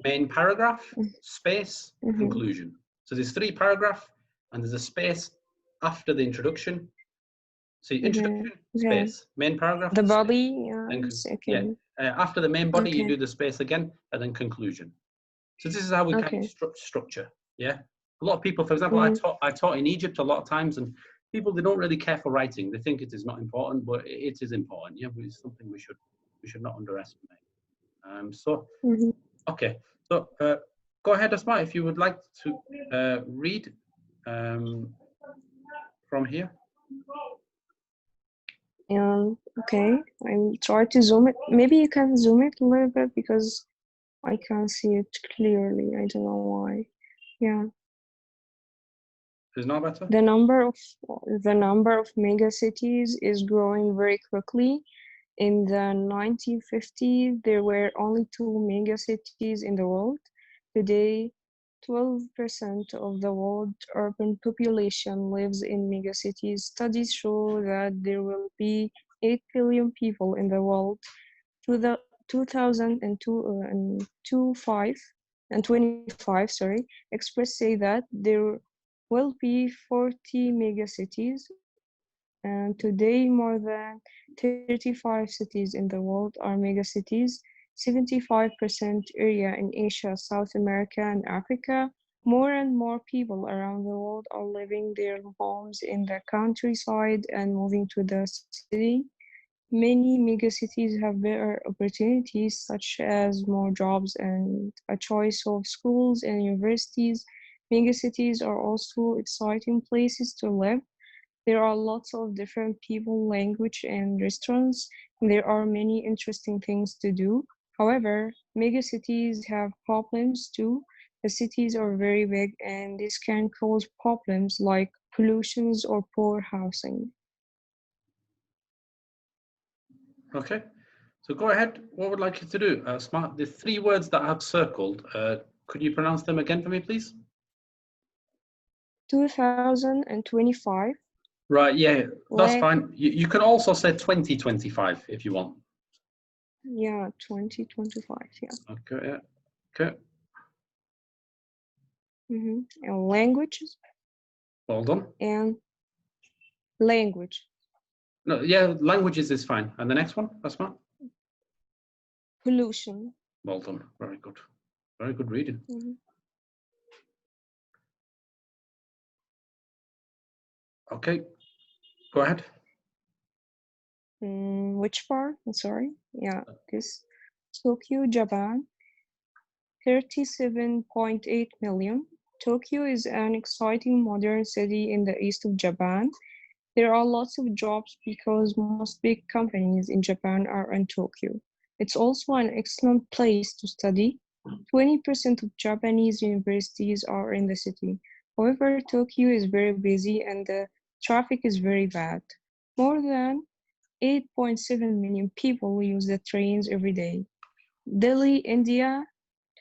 main paragraph, space, conclusion. So there's 3 paragraphs, and there's a space after the introduction. So introduction, space, main paragraph. The body, after the main body, you do the space again, and then conclusion. So this is how we kind of structure. Yeah. A lot of people, for example, I taught in Egypt a lot of times, and people, they don't really care for writing. They think it is not important, but it is important. Yeah, but it's something we should not underestimate. Okay. So go ahead, Asma, if you would like to read from here. Okay, I'm trying to zoom it. Maybe you can zoom it a little bit because I can't see it clearly. I don't know why. Yeah. Is not better? The number of mega cities is growing very quickly. In the 1950s, there were only 2 mega cities in the world. Today, 12% of the world's urban population lives in megacities. Studies show that there will be 8 billion people in the world to the 2025, experts say that there will be 40 megacities, and today more than 35 cities in the world are megacities. 75% area in Asia, South America, and Africa, More and more people around the world are leaving their homes in the countryside and moving to the city. Many megacities have better opportunities, such as more jobs and a choice of schools and universities. Megacities are also exciting places to live. There are lots of different people, language, and restaurants, and there are many interesting things to do. However, megacities have problems too. The cities are very big, and this can cause problems like pollutions or poor housing. Okay, so go ahead. What would like you to do? Smart, the three words that I've circled, could you pronounce them again for me, please? 2025, Right, yeah, that's like, fine. You can also say 2025 if you want. yeah, 2025, yeah. Okay, yeah. Okay, And languages well done. and language, No, yeah, languages is fine. And the next one, that's smart. pollution. Well done. Very good. Very good reading. Mhm. Okay, go ahead. Which part? I'm sorry. Yeah, this Tokyo, Japan, 37.8 million. Tokyo is an exciting modern city in the east of Japan. There are lots of jobs because most big companies in Japan are in Tokyo. It's also an excellent place to study. 20% of Japanese universities are in the city. However, Tokyo is very busy and the traffic is very bad. More than 8.7 million people use the trains every day. Delhi, India,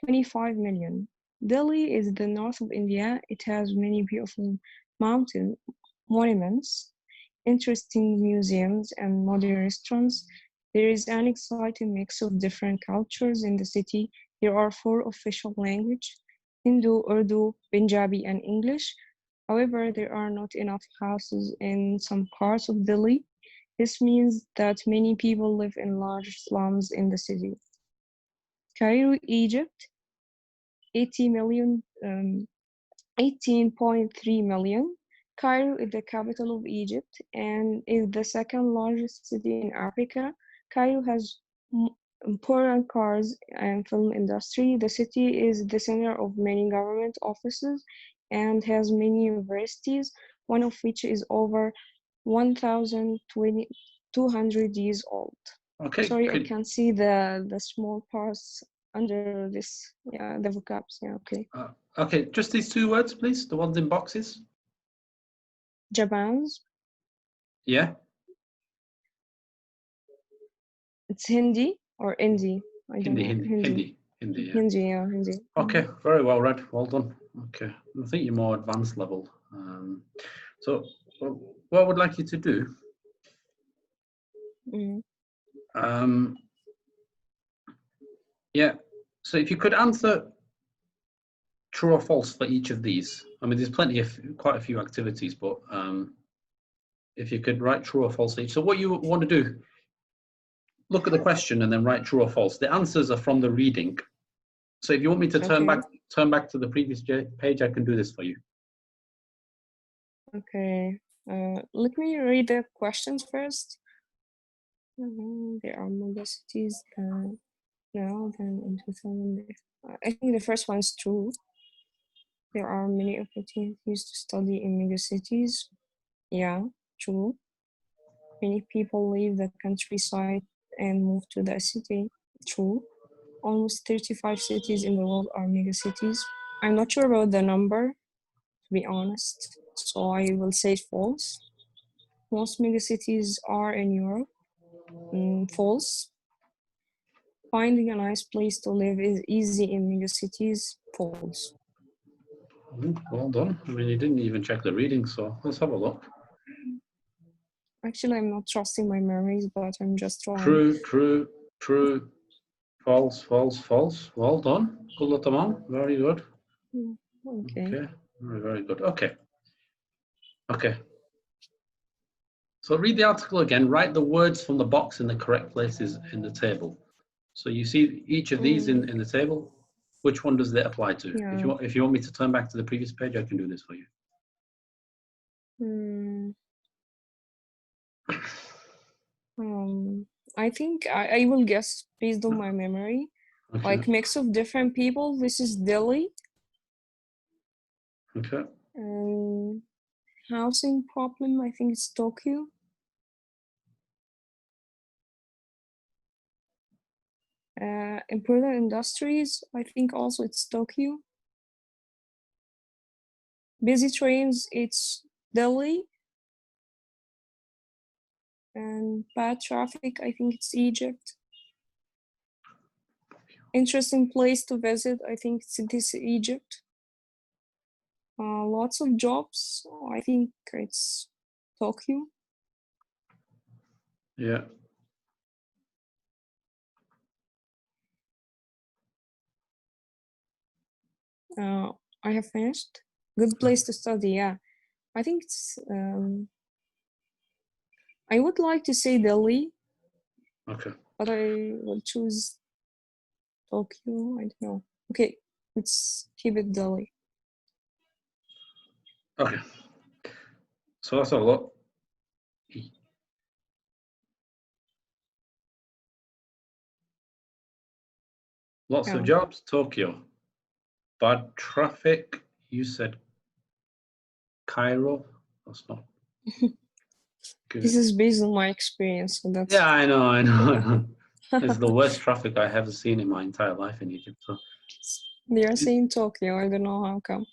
25 million. Delhi is the north of India. It has many beautiful mountain monuments, interesting museums, and modern restaurants. There is an exciting mix of different cultures in the city. There are four official languages: Hindu, Urdu, Punjabi, and English. However, there are not enough houses in some parts of Delhi. This means that many people live in large slums in the city. Cairo, Egypt, 80 million, 18.3 million. Cairo is the capital of Egypt and is the second largest city in Africa. Cairo has important cars and film industry. The city is the center of many government offices and has many universities, one of which is over 1,200 years old. Okay, Sorry, I can't see the small parts under this. Yeah, the vocabs. Yeah, okay. okay, just these two words, please. The ones in boxes. Japan's. Yeah. It's Hindi or Hindi. I don't know. Hindi, yeah. Hindi, yeah, Hindi. Okay, very well read. Well done. Okay, I think you're more advanced level. So, what I would like you to do, yeah. So, if you could answer true or false for each of these. I mean, there's quite a few activities, but if you could write true or false each. So, what you want to do, look at the question and then write true or false. The answers are from the reading. So, if you want me to turn back to the previous page, I can do this for you. Okay. Let me read the questions first. There are megacities. No, then in 2000. I think the first one's true. There are many opportunities to study in megacities. Yeah, true. Many people leave the countryside and move to the city. True. Almost 35 cities in the world are megacities. I'm not sure about the number, to be honest, so I will say false. Most megacities are in Europe. False. Finding a nice place to live is easy in megacities. False. Well done. I mean, you didn't even check the reading, so let's have a look. Actually, I'm not trusting my memories, but I'm just trying. True. False. Well done. Good, tamam. Very good. Okay. Very good. Okay. So read the article again. Write the words from the box in the correct places in the table. So you see each of these in the table. Which one does that apply to? Yeah. If you want me to turn back to the previous page, I can do this for you. I think I will guess based on my memory. Okay. Like mix of different people. This is Delhi. Okay. Housing problem, I think it's Tokyo. Important industries, I think also it's Tokyo. Busy trains, it's Delhi. And bad traffic, I think it's Egypt. Interesting place to visit, I think it is Egypt. Lots of jobs, I think it's Tokyo. Yeah. I have finished. Good place to study, yeah. I think it's, I would like to say Delhi. Okay. But I will choose Tokyo, I don't know. Okay, let's keep it Delhi. Okay. So that's a lot. Lots of jobs, Tokyo. Bad traffic, you said Cairo. That's not good. This is based on my experience, so that's... Yeah, I know. It's the worst traffic I have seen in my entire life in Egypt. So they are saying Tokyo, I don't know how come.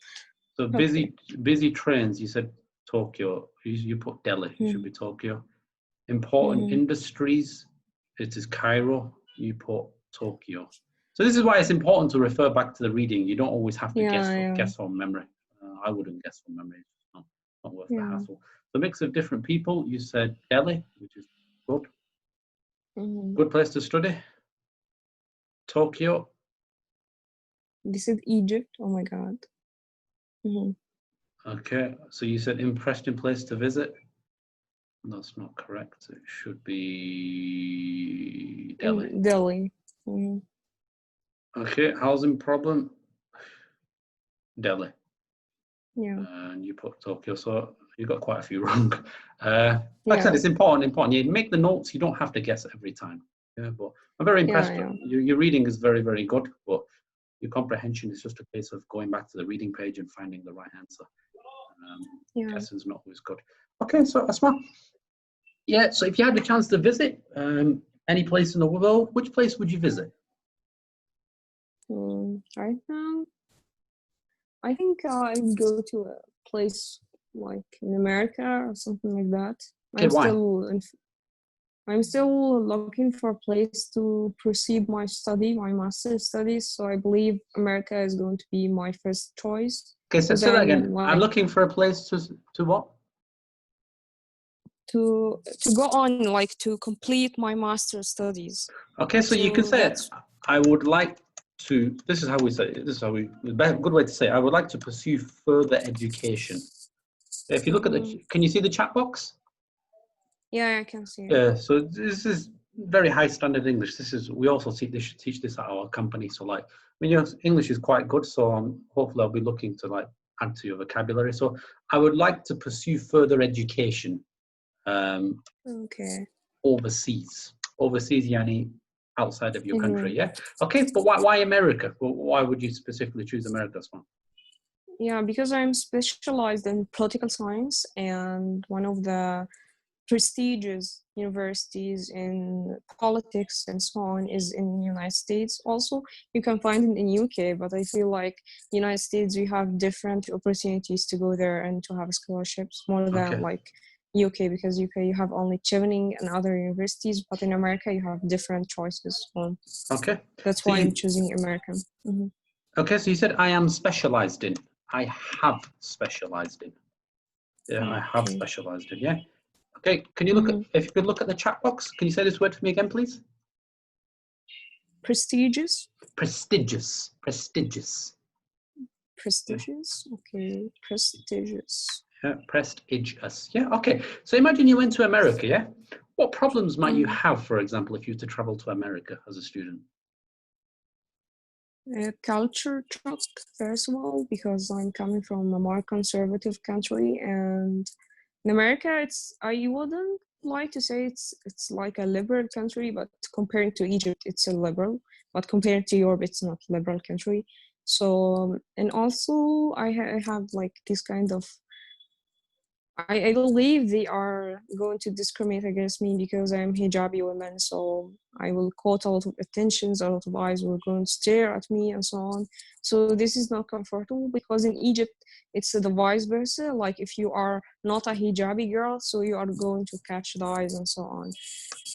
So busy trains, you said Tokyo. You put Delhi, it should be Tokyo. Important industries, it is Cairo, you put Tokyo. So this is why it's important to refer back to the reading. You don't always have to guess on memory. I wouldn't guess on memory. It's not worth the hassle. The mix of different people, you said Delhi, which is good. Good place to study. Tokyo. This is Egypt, oh my God. Okay, so you said interesting place to visit. That's not correct. It should be Delhi. Delhi. Okay, housing problem. Delhi. Yeah. And you put Tokyo, so you got quite a few wrong. Like I said, it's important. You make the notes. You don't have to guess every time. Yeah, but I'm very impressed. Your reading is very, very good, but your comprehension is just a case of going back to the reading page and finding the right answer. Guessing's not always good. Okay, so Asma. Yeah, so if you had the chance to visit any place in the world, which place would you visit? Right now, I think I would go to a place like in America or something like that. Okay, why? I'm still looking for a place to proceed my master's studies. So I believe America is going to be my first choice. Okay, so say that again. I'm looking for a place to what? To go on, like to complete my master's studies. Okay, so you could say, I would like to, this is how we say it, a good way to say it, I would like to pursue further education. If you look at can you see the chat box? Yeah, I can see it. Yeah, so this is very high standard English. We also teach this at our company. So like, English is quite good. So hopefully I'll be looking to like add to your vocabulary. So I would like to pursue further education. Overseas, yani outside of your country, yeah. Okay, but why America? Why would you specifically choose America as one? Yeah, because I'm specialized in political science, and one of the prestigious universities in politics and so on is in the United States. Also, you can find it in UK, but I feel like United States, you have different opportunities to go there and to have scholarships more than like UK, because UK you have only Chevening and other universities, but in America you have different choices. Okay, that's why I'm choosing American. Okay, so you said I am specialized in. I have specialized in. Yeah, I have specialized in. Yeah. Okay, can you look at, if you could look at the chat box, can you say this word for me again, please? Prestigious. Prestigious. Prestigious. Prestigious. Okay, prestigious. Yeah, prestigious. Yeah, okay. So imagine you went to America, yeah? What problems might you have, for example, if you were to travel to America as a student? Culture shock, first of all, because I'm coming from a more conservative country, and in America, I wouldn't like to say it's like a liberal country, but comparing to Egypt, it's a liberal. But compared to Europe, it's not liberal country. So and also I have like this kind of I believe they are going to discriminate against me because I'm hijabi woman. So I will caught a lot of attentions, a lot of eyes will go and stare at me and so on. So this is not comfortable because in Egypt it's the vice versa. Like if you are not a hijabi girl, so you are going to catch the eyes and so on,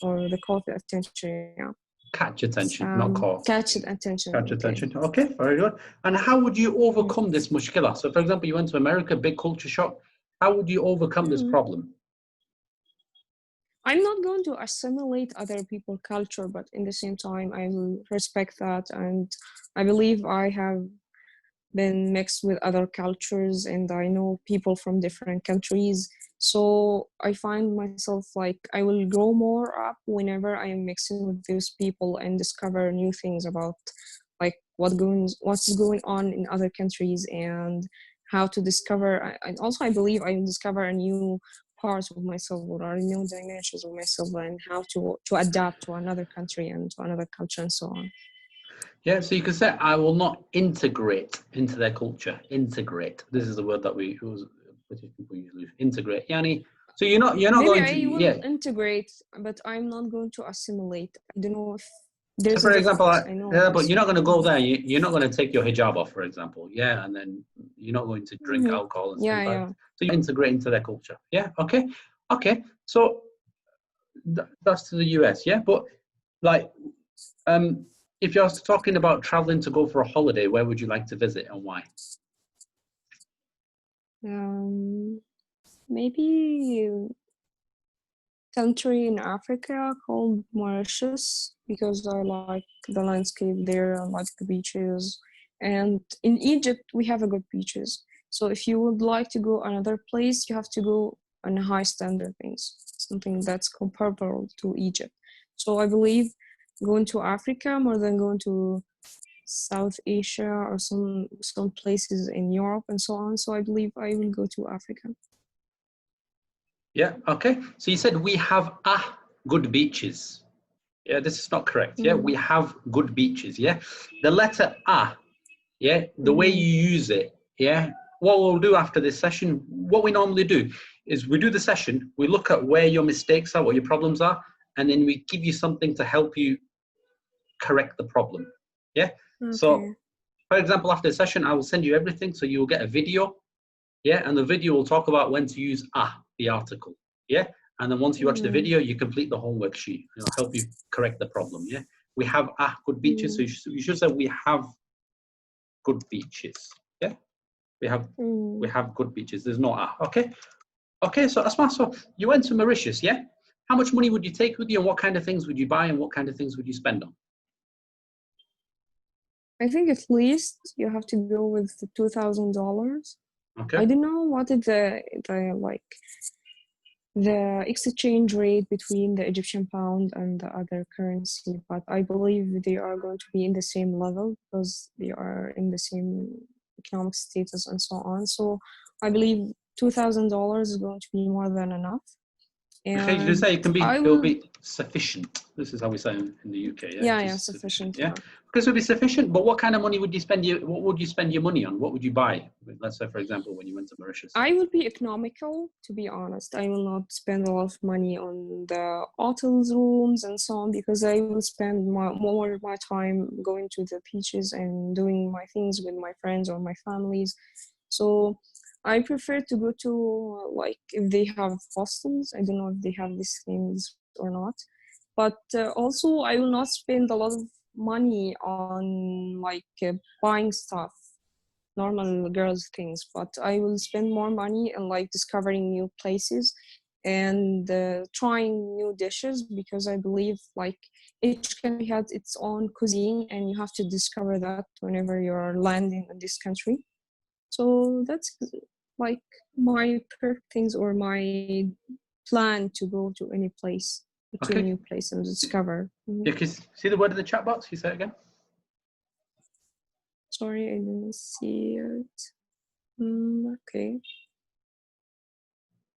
or the caught the attention. Yeah, Catch attention, not call. catch attention. Catch Okay. attention. Okay, very good. And how would you overcome this mushkila? So, for example, you went to America, big culture shock. How would you overcome this problem? I'm not going to assimilate other people's culture, but in the same time, I will respect that. And I believe I have been mixed with other cultures and I know people from different countries. So I find myself like I will grow more up whenever I am mixing with those people and discover new things about like what's going on in other countries and how to discover. And also I believe I will discover a new parts of myself or are new dimensions of myself and how to adapt to another country and to another culture and so on. Yeah, so you can say, I will not integrate into their culture. Integrate. This is the word that British people usually use. Integrate. Yani, so you're not Maybe going to, I will yeah. integrate, but I'm not going to assimilate. I don't know if So there's for a example, difference. I know yeah, but this. you're not going to go there. You're not going to take your hijab off, for example. Yeah, and then you're not going to drink alcohol and Yeah, things like yeah. that. So you integrate into their culture. Yeah, okay. Okay, so that's to the US, yeah? But like, if you're talking about traveling to go for a holiday, where would you like to visit and why? Maybe country in Africa called Mauritius because I like the landscape there, I like the beaches. And in Egypt, we have a good beaches. So if you would like to go another place, you have to go on a high standard things, something that's comparable to Egypt. So I believe going to Africa more than going to South Asia or some places in Europe and so on. So I believe I will go to Africa. Yeah, okay. So you said we have good beaches. Yeah, this is not correct. Yeah, we have good beaches. Yeah, the letter yeah, the way you use it. Yeah, what we'll do after this session, what we normally do is we do the session, we look at where your mistakes are, what your problems are, and then we give you something to help you correct the problem. Yeah. Okay. So, for example, after the session, I will send you everything, so you will get a video. Yeah, and the video will talk about when to use the article. Yeah, and then once you watch the video, you complete the homework sheet. It'll help you correct the problem. Yeah, we have good beaches, so you should say we have good beaches. Yeah, we have good beaches. There's no okay. Okay, so Asma, so you went to Mauritius, yeah? How much money would you take with you and what kind of things would you buy and what kind of things would you spend on? I think at least you have to go with the $2,000. Okay. I don't know what is the exchange rate between the Egyptian pound and the other currency, but I believe they are going to be in the same level because they are in the same economic status and so on. So I believe $2,000 is going to be more than enough. Okay, you say it'll be sufficient. This is how we say in the UK. Yeah, sufficient. Yeah, because it would be sufficient. But what kind of money would you spend? What would you spend your money on? What would you buy? Let's say, for example, when you went to Mauritius. I will be economical, to be honest. I will not spend a lot of money on the hotels rooms and so on because I will spend more of my time going to the beaches and doing my things with my friends or my families. So I prefer to go to like if they have hostels. I don't know if they have these things or not, but also I will not spend a lot of money on like buying stuff, normal girls things, but I will spend more money on like discovering new places and trying new dishes because I believe like each country has its own cuisine and you have to discover that whenever you're landing in this country. So that's like my perfect things or my plan to go to any place, to a new place and discover. Yeah, because see the word in the chat box? You say it again. Sorry, I didn't see it. Okay.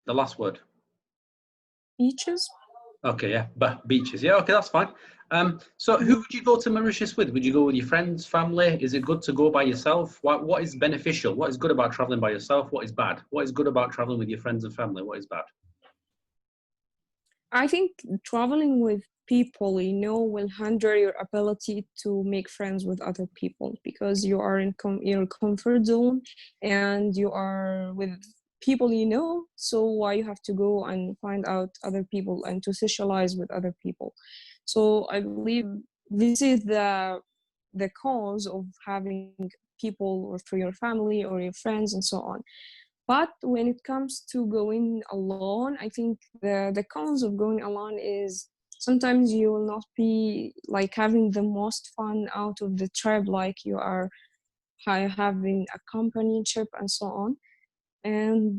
The last word. Beaches? Okay, yeah, but beaches. Yeah, okay, that's fine. So who would you go to Mauritius with? Would you go with your friends, family? Is it good to go by yourself? What is beneficial? What is good about traveling by yourself? What is bad? What is good about traveling with your friends and family? What is bad? I think traveling with people you know will hinder your ability to make friends with other people because you are in your comfort zone and you are with people you know, so why you have to go and find out other people and to socialize with other people. So I believe this is the cause of having people or for your family or your friends and so on. But when it comes to going alone, I think the cons of going alone is sometimes you will not be like having the most fun out of the trip, like you are having a companionship and so on. And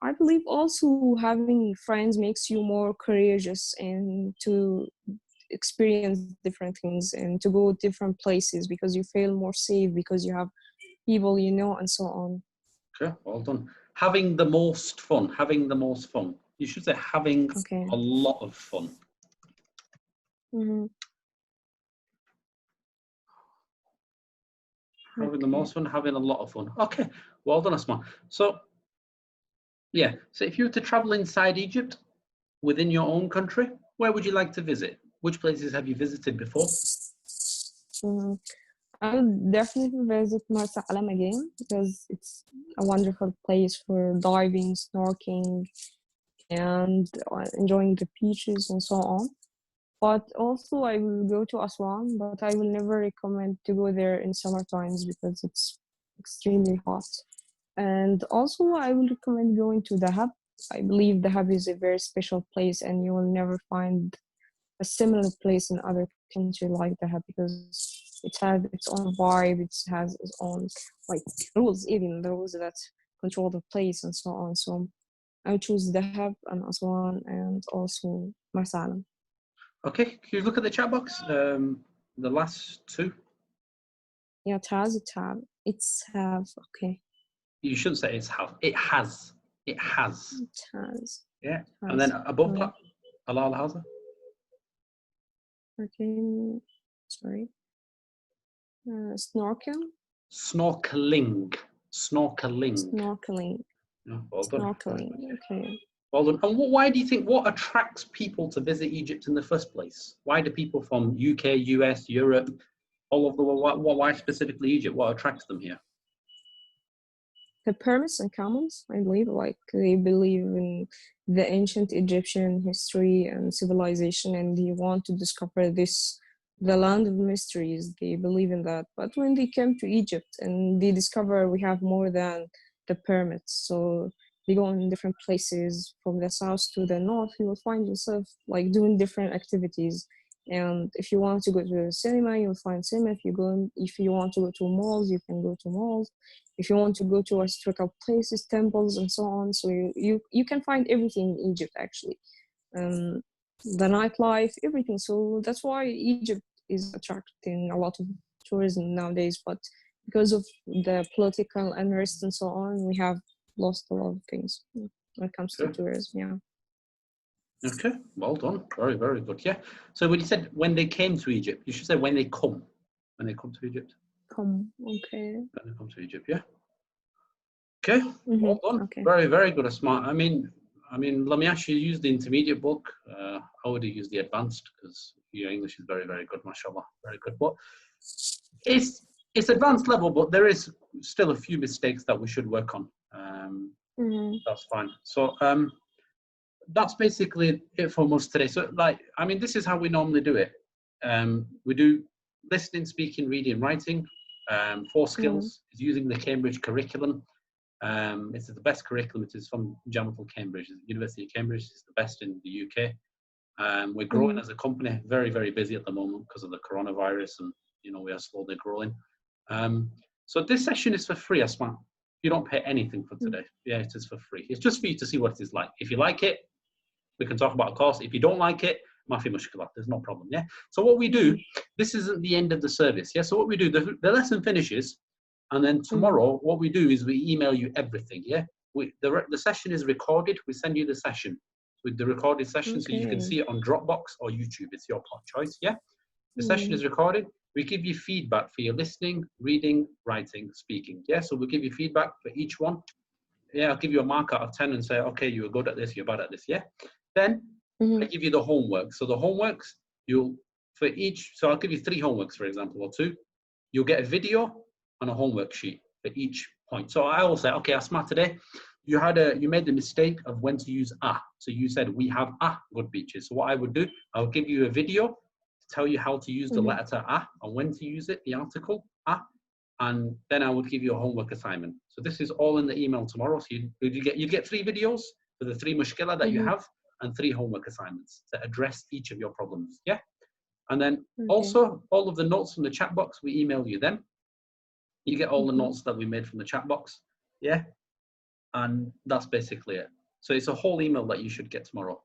I believe also having friends makes you more courageous and to experience different things and to go different places because you feel more safe because you have people you know and so on. Okay, well done. Having the most fun. Having the most fun. You should say having Okay. a lot of fun. Mm-hmm. Having the most fun, having a lot of fun. Okay, well done, Asma. So, yeah, so if you were to travel inside Egypt, within your own country, where would you like to visit? Which places have you visited before? Mm-hmm. I would definitely visit Marsa Alam again because it's a wonderful place for diving, snorkeling, and enjoying the beaches and so on. But also, I will go to Aswan, but I will never recommend to go there in summer times because it's extremely hot. And also, I will recommend going to Dahab. I believe Dahab is a very special place, and you will never find a similar place in other country like Dahab because it has its own vibe, it has its own like rules, even the rules that control the place and so on. So I would choose Dahab and Aswan and also Marsalam. Okay, can you look at the chat box? The last two. Yeah, it has, it's have, okay. You shouldn't say it's have. It has. It has. It has. Yeah. And then above that, Alal Haza. Okay, sorry. Snorkel? Snorkeling. Snorkeling. Snorkeling. Yeah, well done. Snorkeling, okay. Well done. And why do you think, what attracts people to visit Egypt in the first place? Why do people from UK, US, Europe, all over the world, why specifically Egypt? What attracts them here? The pyramids and camels, I believe, like they believe in the ancient Egyptian history and civilization, and they want to discover this, the land of mysteries. They believe in that. But when they came to Egypt and they discover we have more than the pyramids, so they go in different places from the south to the north, you will find yourself like doing different activities. And if you want to go to the cinema, you'll find cinema. If you want to go to malls, you can go to malls. If you want to go to historical places, temples, and so on, so you can find everything in Egypt actually, the nightlife, everything. So that's why Egypt is attracting a lot of tourism nowadays. But because of the political unrest and so on, we have lost a lot of things when it comes to tourism. Yeah. Okay, well done. Very, very good. Yeah. So when you said when they came to Egypt, you should say when they come. When they come to Egypt. Okay. When they come to Egypt, yeah. Okay, well done. Okay. Very, very good. Smart. I mean, let me ask you. Use the intermediate book. I would have used the advanced because your English is very, very good. Mashallah, very good. But it's advanced level, but there is still a few mistakes that we should work on. That's fine. So that's basically it for us today. So this is how we normally do it. We do listening, speaking, reading, writing. 4 skills is using the Cambridge curriculum. It's the best curriculum. It is from Jamiatul Cambridge, University of Cambridge. It's the best in the UK. We're growing as a company, very, very busy at the moment because of the coronavirus, and we are slowly growing. So this session is for free, Asma. You don't pay anything for today. Yeah, it is for free. It's just for you to see what it is like. If you like it, we can talk about a course. If you don't like it, Mafi mushkila, there's no problem, yeah? So what we do, this isn't the end of the service, yeah? So what we do, the lesson finishes, and then tomorrow, what we do is we email you everything, yeah? The session is recorded, we send you the session with the recorded session, so you can see it on Dropbox or YouTube, it's your choice, yeah? The session is recorded, we give you feedback for your listening, reading, writing, speaking, yeah? So we'll give you feedback for each one. Yeah, I'll give you a mark out of 10 and say, okay, you were good at this, you're bad at this, yeah? Then I give you the homework. So the homeworks, so I'll give you 3 homeworks, for example, or 2. You'll get a video and a homework sheet for each point. So I will say, okay, Asma, today, you made the mistake of when to use ah. So you said, we have good beaches. So what I would do, I'll give you a video to tell you how to use the letter ah and when to use it, the article ah. And then I would give you a homework assignment. So this is all in the email tomorrow. So you get 3 videos for the 3 mushkila that you have and 3 homework assignments to address each of your problems. Yeah. And then also all of the notes from the chat box, we email you them. You get all the notes that we made from the chat box. Yeah. And that's basically it. So it's a whole email that you should get tomorrow.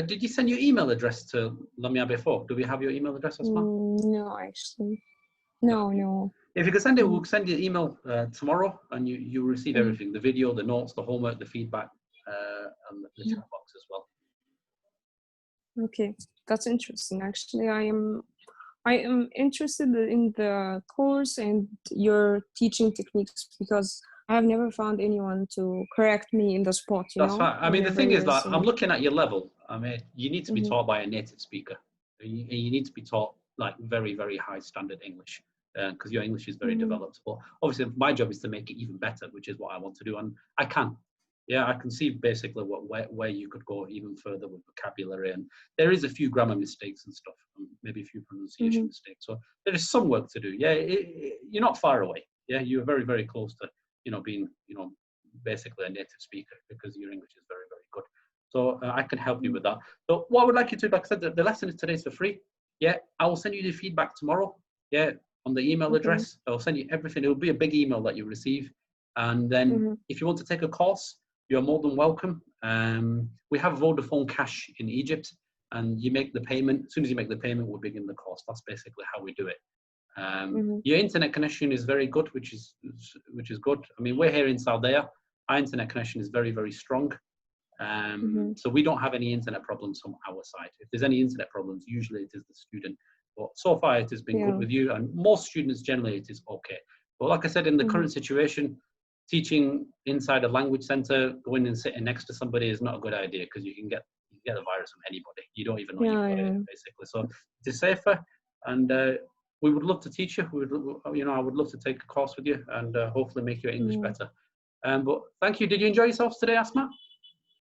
Did you send your email address to Lamia before? Do we have your email address, Asma? No, actually. No. If you can send it, we'll send you an email tomorrow, and you'll receive everything: the video, the notes, the homework, the feedback, and the chat box as well. Okay, that's interesting. Actually, I am interested in the course and your teaching techniques because I have never found anyone to correct me in the spot. That's fine. I mean, the thing is that I'm looking at your level. I mean, you need to be taught by a native speaker. You need to be taught like very, very high standard English. Because your English is very developed. But obviously my job is to make it even better, which is what I want to do. And I can. Yeah, I can see basically where you could go even further with vocabulary. And there is a few grammar mistakes and stuff, and maybe a few pronunciation mistakes. So there is some work to do. Yeah, you're not far away. Yeah, you're very, very close to, being, basically a native speaker because your English is very, very good. So I can help you with that. So what I would like you to do, like I said, the lesson today is for free. Yeah, I will send you the feedback tomorrow. Yeah, on the email address. I'll send you everything. It'll be a big email that you receive. And then if you want to take a course, you're more than welcome. We have Vodafone Cash in Egypt, and you make the payment. As soon as you make the payment, we'll begin the course. That's basically how we do it. Your internet connection is very good, which is good. I mean, we're here in Saudi. Our internet connection is very, very strong. So we don't have any internet problems from our side. If there's any internet problems, usually it is the student. But so far it has been good with you, and most students generally it is okay. But like I said, in the current situation, teaching inside a language center, going and sitting next to somebody is not a good idea because you can get the virus from anybody. You don't even know you've got it, basically. So it is safer, and we would love to teach you. I would love to take a course with you and hopefully make your English better. But thank you. Did you enjoy yourselves today, Asma?